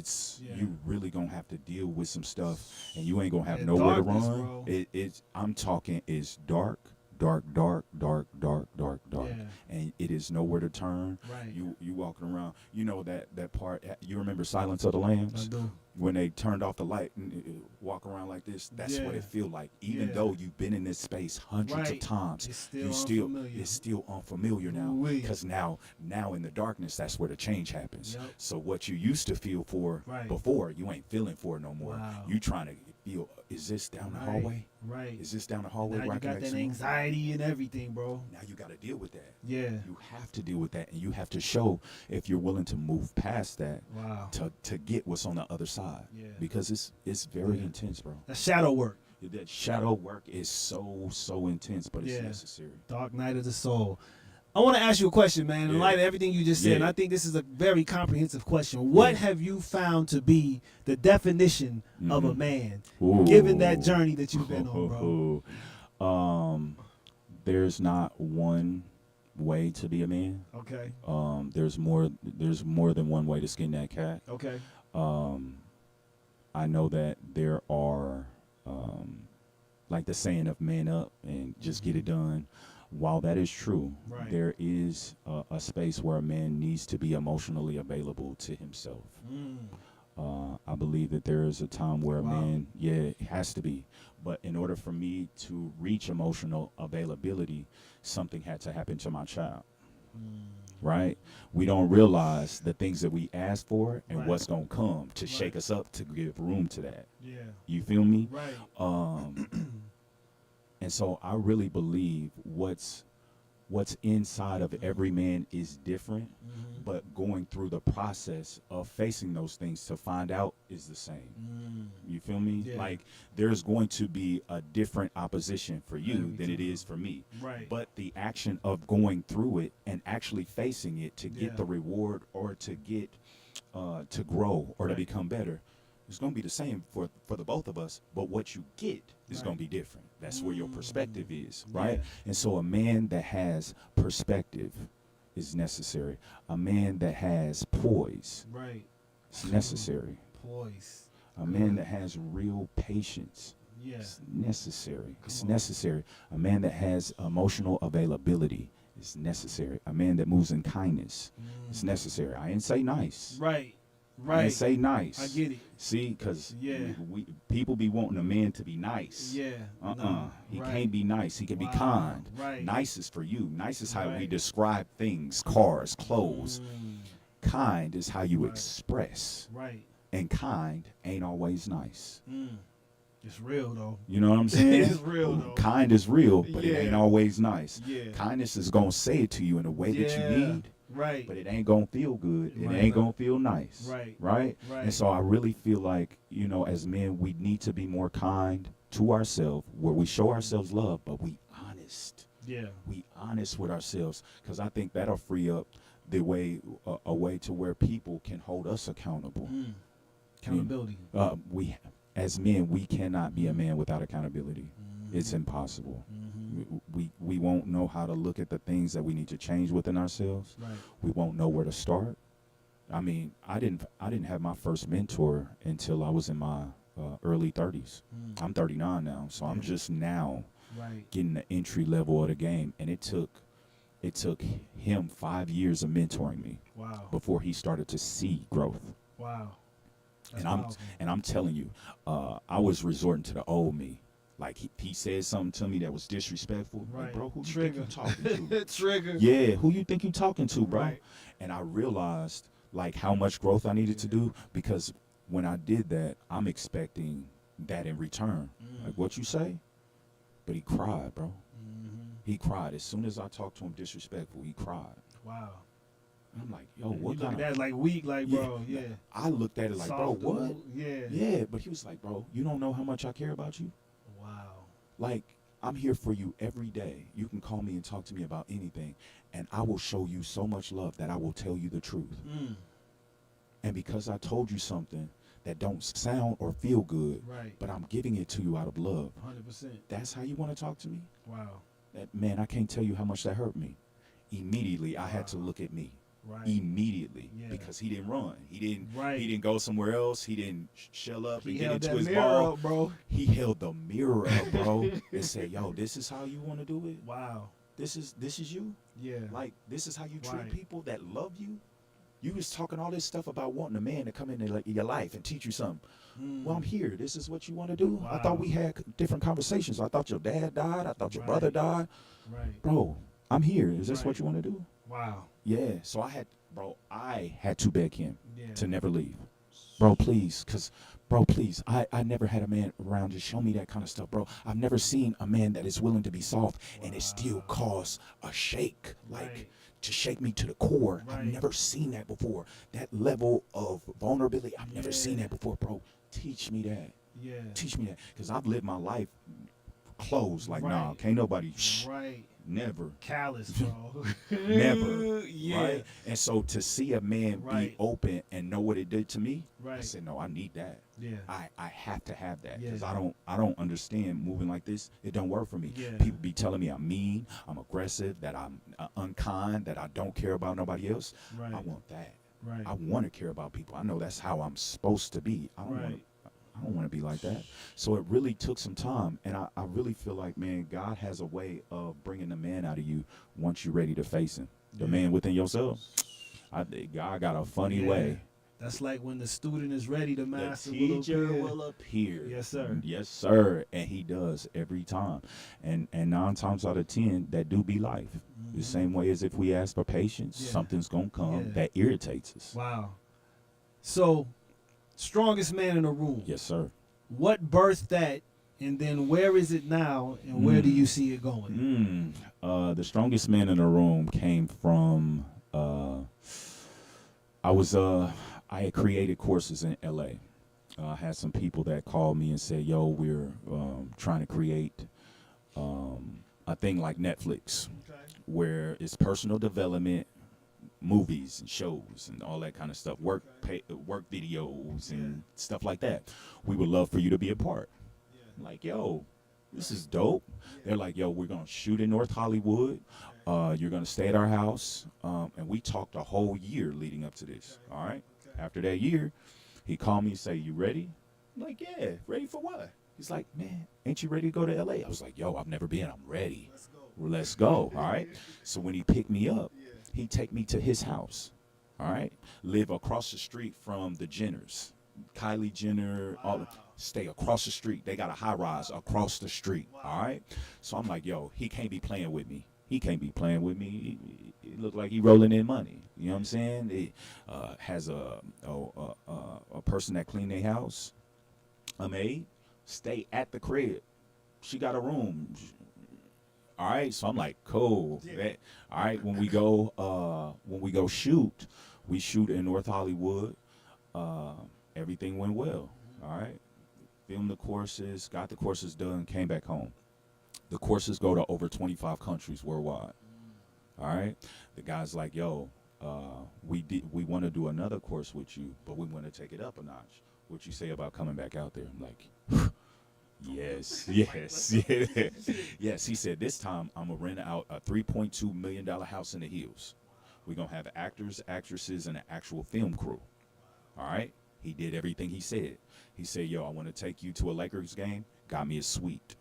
Yeah. you really gonna have to deal with some stuff and you ain't gonna have That nowhere to darkness, run. bro. I'm talking it's dark, dark, dark, Yeah. and it is nowhere to turn. Right. You walking around. You know that part. You remember Silence of the I Lambs do. when they turned off the light and walk around like this. That's what Yeah. it feel like. Even Yeah. though you've been in this space hundreds of Right. times, It's still you still unfamiliar. it's still unfamiliar now. Ooh-wee. Because now in the darkness, that's where the change happens. Yep. So what you used to feel for Right. before, you ain't feeling for it no more. Wow. You trying to feel. Is this down the Right. hallway? Right. Is this down the hallway? Now where I you can got make that some room? anxiety and everything, bro. Now you got to deal with that. Yeah. You have to deal with that, and you have to show if you're willing to move past that Wow. to get what's on the other side. Yeah. Because it's very Yeah. intense, bro. That's shadow work. That shadow work is so intense, but it's Yeah. necessary. Dark night of the soul. I want to ask you a question, man. In Yeah. light of everything you just said, Yeah. and I think this is a very comprehensive question. What Yeah. have you found to be the definition of a Mhm. man, Ooh. given that journey that you've been on, bro? There's not one way to be a man. Okay. There's more than one way to skin that cat. Okay. I know that there are like the saying of man up and just get it done. While that is true, Right. there is a space where a man needs to be emotionally available to himself. I believe that there is a time where Wow. a man, it has to be. But in order for me to reach emotional availability, something had to happen to my child. Right? We don't realize the things that we ask for and Right. what's going to come to Right. shake us up to give room to that. Yeah. You feel me? Right. And so I really believe what's inside of every man is different, but going through the process of facing those things to find out is the same. You feel me? Yeah. Like there's going to be a different opposition for you Every than it time. is for me. Right. But the action of going through it and actually facing it to get Yeah. the reward or to get to grow or to Right. become better, it's going to be the same for the both of us. But what you get is Right. going to be different. That's where your perspective is, Yeah. right? And so a man that has perspective is necessary. A man that has poise Right. is necessary. Poise. A man that has real patience Yeah. is necessary. It's Come on. necessary. A man that has emotional availability is necessary. A man that moves in kindness is necessary. I didn't say nice. Right. I Right. didn't say nice. I get it. See, because Yeah. we people be wanting a man to be nice. Yeah. No, he right. can't be nice. He can be Wow. kind. Right. Nice is for you. Nice is how we Right. describe things, cars, clothes. Kind is how you Right. express. Right. And kind ain't always nice. It's real though. You know what I'm saying? It's real though. Kind is real, but it ain't Yeah. always nice. Yeah. Kindness is going to say it to you in a way that Yeah. you need, Right. but it ain't going to feel good. It Right. ain't going to feel nice. Right. Right? Right. And so I really feel like, as men, we need to be more kind to ourselves, where we show ourselves love, but we honest. Yeah. We honest with ourselves, because I think that'll free up the way, a way to where people can hold us accountable. Accountability. We, as men, we cannot be a man without accountability. It's impossible. We won't know how to look at the things that we need to change within ourselves. Right. We won't know where to start. I mean, I didn't have my first mentor until I was in my early 30s. I'm 39 now, so I'm just now Right. getting the entry level of the game, and it took him 5 years of mentoring me Wow. before he started to see growth. Wow. That's And powerful. I'm telling you, I was resorting to the old me. Like he said something to me that was disrespectful. Right. Like, bro, who Trigger. you think you talking to? Trigger. Yeah, who you think you talking to, bro? Right. And I realized like how much growth I needed to do, because when I did that, I'm expecting that in return. Like, what you say? But he cried, bro. He cried. As soon as I talked to him disrespectful, he cried. Wow. And I'm like, yo, You what look kind at of... that like weak, like bro. Yeah. I looked at it like, bro, Soft what? dude. Yeah. Yeah, but he was like, bro, you don't know how much I care about you? Wow. Like, I'm here for you every day. You can call me and talk to me about anything, and I will show you so much love that I will tell you the truth. And because I told you something that don't sound or feel good, Right. but I'm giving it to you out of love, 100%. that's how you want to talk to me? Wow. That, man, I can't tell you how much that hurt me. Immediately, I had to Wow. look at me. Right. immediately Yeah. because he didn't run. He didn't. Right. He didn't go somewhere else. He didn't shell up He and get held into that his mirror ball. up, bro. He held the mirror up, bro, and said, "Yo, this is how you want to do it. Wow. This is you. Yeah. Like this is how you treat Right. people that love you." You was talking all this stuff about wanting a man to come into your life and teach you something. Well, I'm here. This is what you want to do. I Wow. thought we had different conversations. I thought your dad died. I thought your brother Right. died. Right. Bro, I'm here. Is this what Right. you want to do? Wow. Yeah. So I had to beg him Yeah. to never leave. Bro, please. Because, bro, please. I never had a man around to show me that kind of stuff, bro. I've never seen a man that is willing to be soft and it still cause a shake. Like, Right. to shake me to the core. Right. I've never seen that before. That level of vulnerability, I've never seen Yeah. that before, bro. Teach me that. Yeah. Teach me that. Because I've lived my life closed. Like, nah, Right. can't nobody. Right. Never. Callous, bro. Never. Yeah. Right? And so to see a man Right. be open and know what it did to me, I Right. said, no, I need that. Yeah. I have to have that because Yeah. I don't understand moving like this. It don't work for me. Yeah. People be telling me I'm mean, I'm aggressive, that I'm unkind, that I don't care about nobody else. Right. I want that. Right. I want to care about people. I know that's how I'm supposed to be. I don't want Right. to. I don't want to be like that. So it really took some time, and I really feel like, man, God has a way of bringing the man out of you once you're ready to face him. The Yeah. man within yourself. I think God got a funny Yeah. way. That's like when the student is ready, the The master teacher appear. will appear. Yes, sir. Yes, sir. And he does every time. And 9 times out of 10, that do be life. The same way as if we ask for patience, Yeah. something's gonna come Yeah. that irritates us. Wow. So, strongest man in the room. Yes, sir. What birthed that, and then where is it now, and where do you see it going? The strongest man in the room came from I had created courses in LA. I had some people that called me and said, yo, we're trying to create a thing like Netflix where it's personal development, movies and shows and all that kind of stuff, work videos and stuff like that. We would love for you to be a part. I'm like, yo, this is dope. They're like, yo, we're gonna shoot in North Hollywood. You're gonna stay at our house. And we talked a whole year leading up to this. All right. After that year, he called me and say, you ready? I'm like, yeah, ready for what? He's like, man, ain't you ready to go to LA? I was like, yo, I've never been. I'm ready. Let's go. All right. So when he picked me up, he'd take me to his house. All right. Live across the street from the Jenners. Kylie Jenner, stay across the street. They got a high rise across the street. All right. So I'm like, yo, he can't be playing with me. He can't be playing with me. He look like he rolling in money. You know what I'm saying? He has a person that clean their house, a maid, stay at the crib. She got a room. All right, so I'm like, cool. All right, when we go shoot, we shoot in North Hollywood. Everything went well. All right, filmed the courses, got the courses done, came back home. The courses go to over 25 countries worldwide. All right, the guy's like, yo, we want to do another course with you, but we want to take it up a notch. What you say about coming back out there? I'm like, yes. Yes. He said, this time I'm going to rent out a $3.2 million house in the hills. We're going to have actors, actresses, and an actual film crew. All right? He did everything he said. He said, yo, I want to take you to a Lakers game. Got me a suite.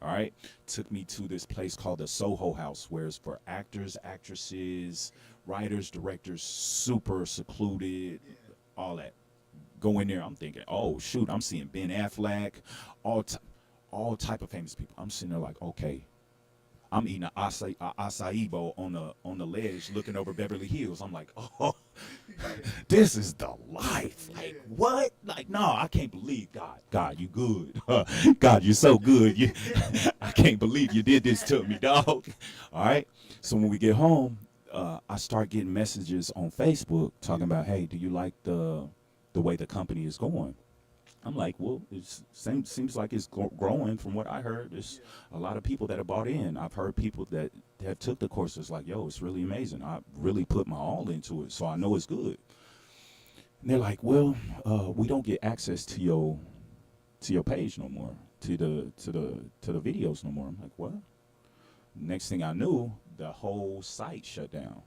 All right? Took me to this place called the Soho House, where it's for actors, actresses, writers, directors, super secluded, all that. Go in there, I'm thinking, oh, shoot, I'm seeing Ben Affleck, all type of famous people. I'm sitting there like, okay, I'm eating an acai bowl on the ledge looking over Beverly Hills. I'm like, oh, this is the life. Like, what? Like, no, I can't believe God. God, you good. God, you're so good. I can't believe you did this to me, dog. All right? So when we get home, I start getting messages on Facebook talking about, hey, do you like the way the company is going? I'm like, well, it seems like it's growing from what I heard. There's a lot of people that have bought in. I've heard people that have took the courses like, yo, it's really amazing. I really put my all into it, so I know it's good. And they're like, well, we don't get access to your page no more, to the videos no more. I'm like, what? Next thing I knew, the whole site shut down.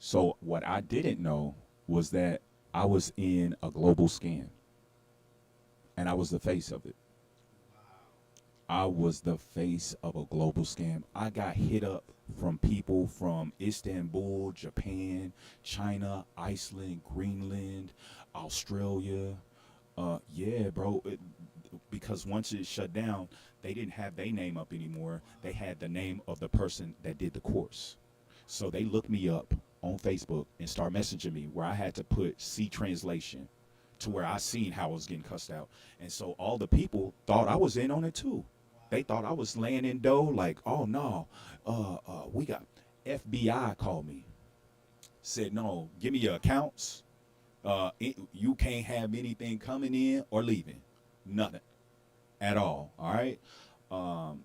So what I didn't know was that I was in a global scam, and I was the face of it. I was the face of a global scam. I got hit up from people from Istanbul, Japan, China, Iceland, Greenland, Australia. Yeah, bro. Because once it shut down, they didn't have their name up anymore. They had the name of the person that did the course. So they looked me up on Facebook and started messaging me where I had to put C translation to where I seen how I was getting cussed out. And so all the people thought I was in on it too. They thought I was laying in dough like, oh no, we got FBI called me. Said, no, give me your accounts. You can't have anything coming in or leaving. Nothing at all. All right.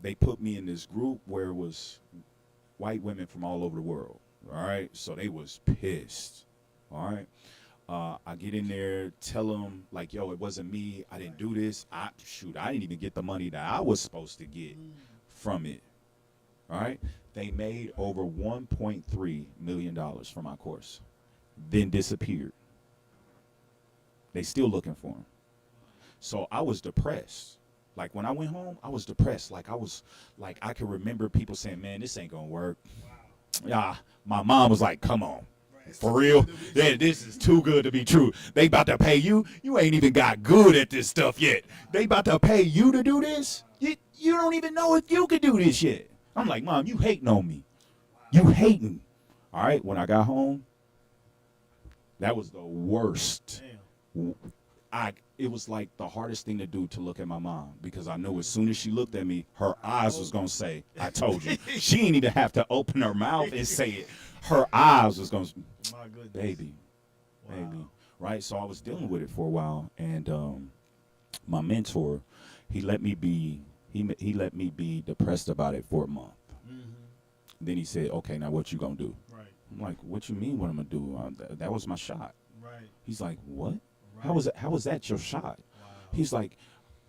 They put me in this group where it was white women from all over the world. All right. So they was pissed. All right. I get in there, tell them like, yo, it wasn't me. I didn't do this. I didn't even get the money that I was supposed to get from it. All right. They made over $1.3 million from my course, then disappeared. They still looking for him. So I was depressed. Like when I went home, I was depressed. Like I can remember people saying, man, this ain't gonna work. Yeah, my mom was like, come on. For real? Yeah, this is too good to be true. They about to pay you. You ain't even got good at this stuff yet. They about to pay you to do this? You don't even know if you can do this yet. I'm like, Mom, you hating on me. You hating. All right, when I got home, that was the worst. It was like the hardest thing to do to look at my mom because I knew as soon as she looked at me, her eyes was going to say, I told you. She didn't even have to open her mouth and say it. Her eyes was going to, baby, right? So I was dealing with it for a while, and my mentor, he let me be depressed about it for a month. Then he said, okay, now what you going to do? Right. I'm like, what you mean what I'm going to do? That was my shot. Right. He's like, what? Right. How was that your shot? Wow. He's like,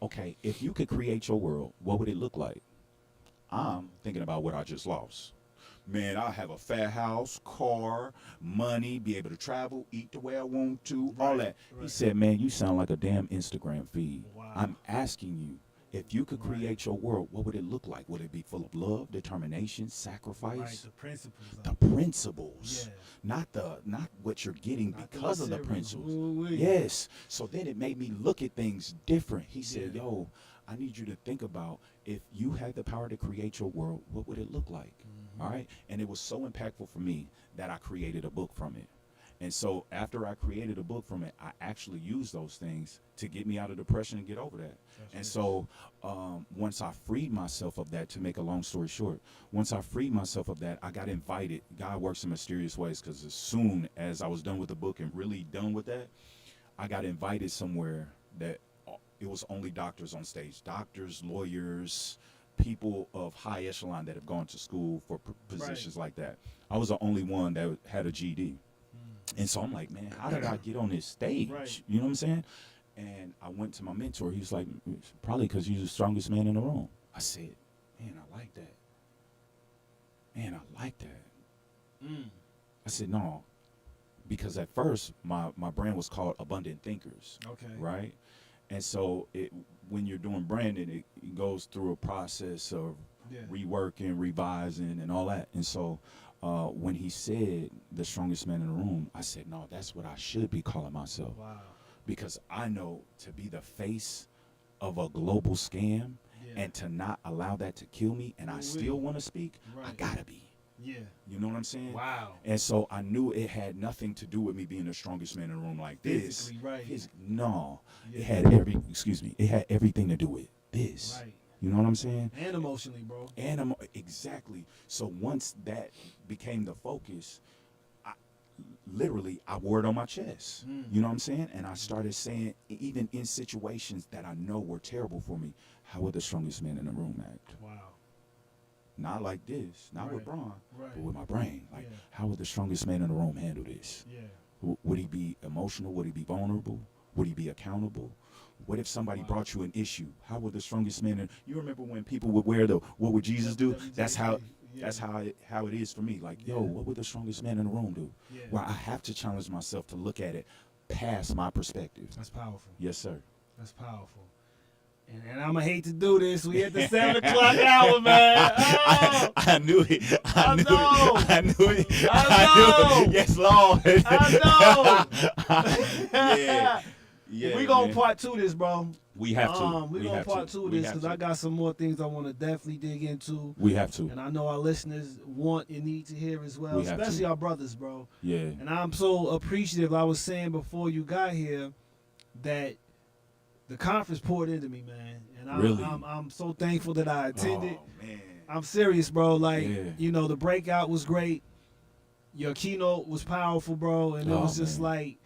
okay, if you could create your world, what would it look like? I'm thinking about what I just lost. Man, I have a fat house, car, money, be able to travel, eat the way I want to, all that. Right. He said, man, you sound like a damn Instagram feed. Wow. I'm asking you, if you could create your world, what would it look like? Would it be full of love, determination, sacrifice? Right, the principles. The principles. Yeah. Not what you're getting Not because of the materials. principles. Ooh-wee. Yes. So then it made me look at things different. He said, yo, I need you to think about if you had the power to create your world, what would it look like? All right. And it was so impactful for me that I created a book from it. And so after I created a book from it, I actually used those things to get me out of depression and get over that. And so once I freed myself of that, to make a long story short, once I freed myself of that, I got invited. God works in mysterious ways, because as soon as I was done with the book and really done with that, I got invited somewhere that it was only doctors on stage, doctors, lawyers, people of high echelon that have gone to school for positions like that. I was the only one that had a GED. And so I'm like, man, how did I get on this stage? Right. You know what I'm saying? And I went to my mentor. He was like, probably because you're the strongest man in the room. I said, man, I like that. Man, I like that. I said, no, because at first my brand was called Abundant Thinkers. Okay. Right? And so when you're doing branding, it goes through a process of reworking, revising, and all that. And so when he said the strongest man in the room, I said, no, that's what I should be calling myself. Wow. Because I know to be the face of a global scam and to not allow that to kill me, and I still want to speak, I gotta be. Yeah. You know what I'm saying? Wow. And so I knew it had nothing to do with me being the strongest man in the room like this. Physically, right. No. Yeah. It had everything to do with this. Right. You know what I'm saying? And emotionally, bro. Exactly. So once that became the focus, I wore it on my chest. You know what I'm saying? And I started saying, even in situations that I know were terrible for me, how would the strongest man in the room act? Wow. Not like this, not with Braun, Right. but with my brain. Like, how would the strongest man in the room handle this? Yeah. Would he be emotional? Would he be vulnerable? Would he be accountable? What if somebody brought you an issue? How would the strongest man? You remember when people would wear the "What would Jesus do?" That's how. That's how it is for me. Like, yo, what would the strongest man in the room do? Yeah. Well, I have to challenge myself to look at it past my perspective. That's powerful. Yes, sir. That's powerful. And I'm going to hate to do this. We at the 7 o'clock hour, man. Oh, I knew it. I know. I knew it. I know. Yes, Lord. I know. Yeah. Yeah. We going man. to part 2 this, bro. We have to. We going to part 2 this because I got some more things I want to definitely dig into. We have to. And I know our listeners want and need to hear as well, We have especially to. our brothers, bro. Yeah. And I'm so appreciative. I was saying before you got here that the conference poured into me, man. And Really? I'm so thankful that I attended. Oh, man. I'm serious, bro. Like, Yeah. you know, the breakout was great. Your keynote was powerful, bro. And it Oh, was just man. like,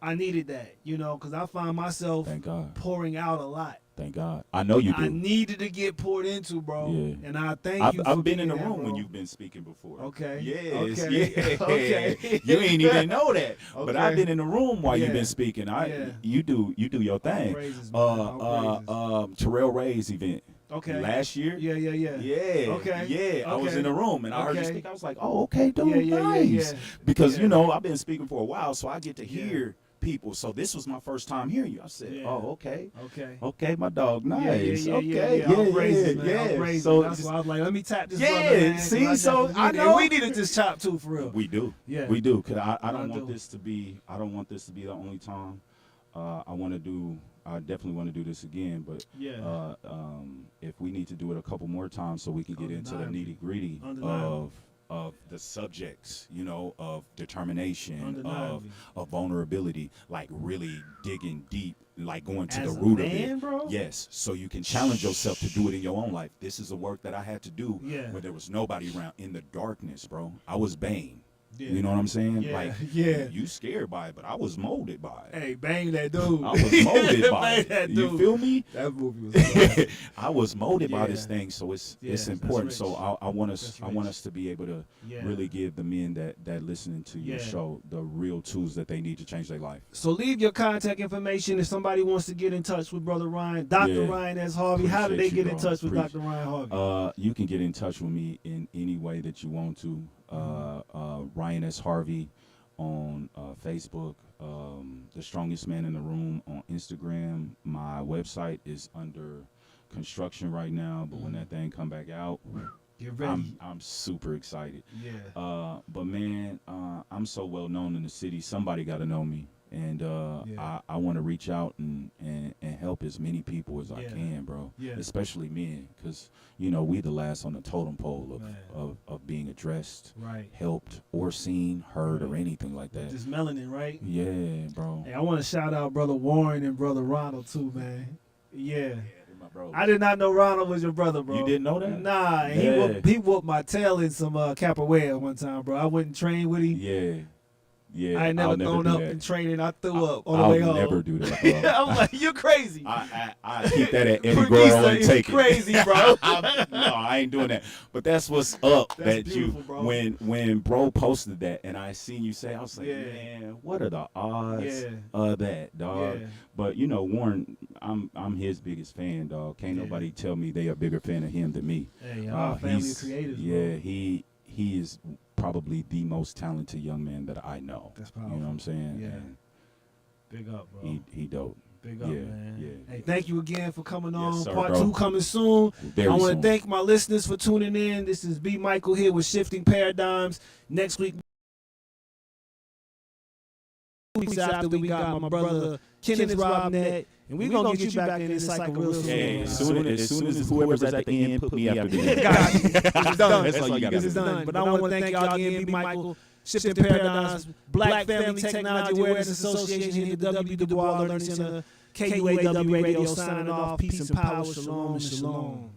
I needed that, you know, because I find myself Thank God. pouring out a lot. Thank God. I know you I do. needed to get poured into, bro. Yeah. And I thank you for I've been being in the there, room bro. when you've been speaking before. Okay. Yes. Okay. Yeah. Okay. You ain't even know that. But Okay. I've been in the room while you've Yeah. been speaking. Yeah. You do your All thing. praises, man. All praises. Terrell Ray's event. Okay. Last year. Yeah. Yeah. Okay. Yeah. I was Okay. in the room and I heard you Okay. speak. I was like, oh, okay, dude, Yeah. nice. Because Yeah. you know I've been speaking for a while, so I get to Yeah. hear people. So this was my first time hearing you. I said, Yeah. oh, okay. Okay. Okay, my dog, nice. Yeah. Okay, All praises, man. All yeah. praises. So that's why I was like, let me tap this Yeah, brother, man. 'cause see, so definitely I need it. know. And we needed this chop too, for real. we do. Yeah. We do. Cause I don't I want do. this to be. I don't want this to be the only time. I definitely want to do this again, but Yeah. if we need to do it a couple more times so we can get into the Undeniably. nitty gritty Undeniably. of the subjects, you know, of determination, Undeniably. of vulnerability, like really digging deep, like going to As the a root man, of it. bro? Yes, so you can challenge yourself to do it in your own life. This is a work that I had to do Yeah. when there was nobody around in the darkness, bro. I was Bane. Yeah. You know what I'm saying? Yeah, Like, yeah. you scared by it, but I was molded by it. Hey, bang that dude. I was molded by Bang it. that You dude. feel me? That movie was good. I was molded by this Yeah. thing, so it's Yeah, that's important. rich. So I want us That's I want rich. us to be able to Yeah. really give the men that listening to your Yeah. show the real tools that they need to change their life. So leave your contact information if somebody wants to get in touch with Brother Ryan, Dr. Yeah. Ryan S. Harvey. How do they Appreciate get you, in bro. touch with Appreciate- Dr. Ryan Harvey? You can get in touch with me in any way that you want to. Ryan S. Harvey on Facebook, The Strongest Man in the Room on Instagram. My website is under construction right now, but when that thing come back out, Get ready. I'm super excited. Yeah. But man, I'm so well known in the city. Somebody got to know me, and Yeah. I want to reach out and help as many people as I Yeah. can, bro. Yeah. Especially men, because you know we the last on the totem pole Man. of being addressed, Right. helped, or seen, heard, or Right. anything like that. This melanin, right? Yeah, bro. Hey, I want to shout out Brother Warren and Brother Ronald too, man. Yeah. My bro. I did not know Ronald was your brother, bro. You didn't know that? Nah, and Yeah. he whooped my tail in some capoeira one time, bro. I went and trained with him. Yeah. Yeah. I ain't I'll never thrown do up that. in training. I threw up on the I'll way home. never do that. Bro. I'm like, you're crazy. I keep that at any Pregisa girl and is take crazy, it. bro. No, I ain't doing that. But that's what's up. That's that beautiful, you bro. when bro posted that and I seen you say, I was like, Yeah. man, what are the odds Yeah. of that, dog? Yeah. But you know, Warren, I'm his biggest fan, dog. Can't Yeah. nobody tell me they a bigger fan of him than me. Hey, our family He's- of creators, Yeah, bro. he is probably the most talented young man that I know. That's You powerful. know what I'm saying? Yeah. And Big up, bro. he dope. Big up, yeah, man. yeah. Hey, thank you again for coming Yes, on. sir, Part bro. 2 coming soon. Very I want soon. to thank my listeners for tuning in. This is B. Michael here with Shifting Paradigms. Next week, weeks after we got my brother Kenneth Robnet, and we're going to get you back in this cycle real soon. Hey, man. as soon as whoever's at the end put me after the Got it. It's done. That's all you got to It's do. done. But I want to thank y'all again, B. Michael, Shifting Paradigms, Black Family Technology Awareness Association here at the KUAW Learning Center, KUAW Radio, signing off. Peace and power. Shalom and shalom.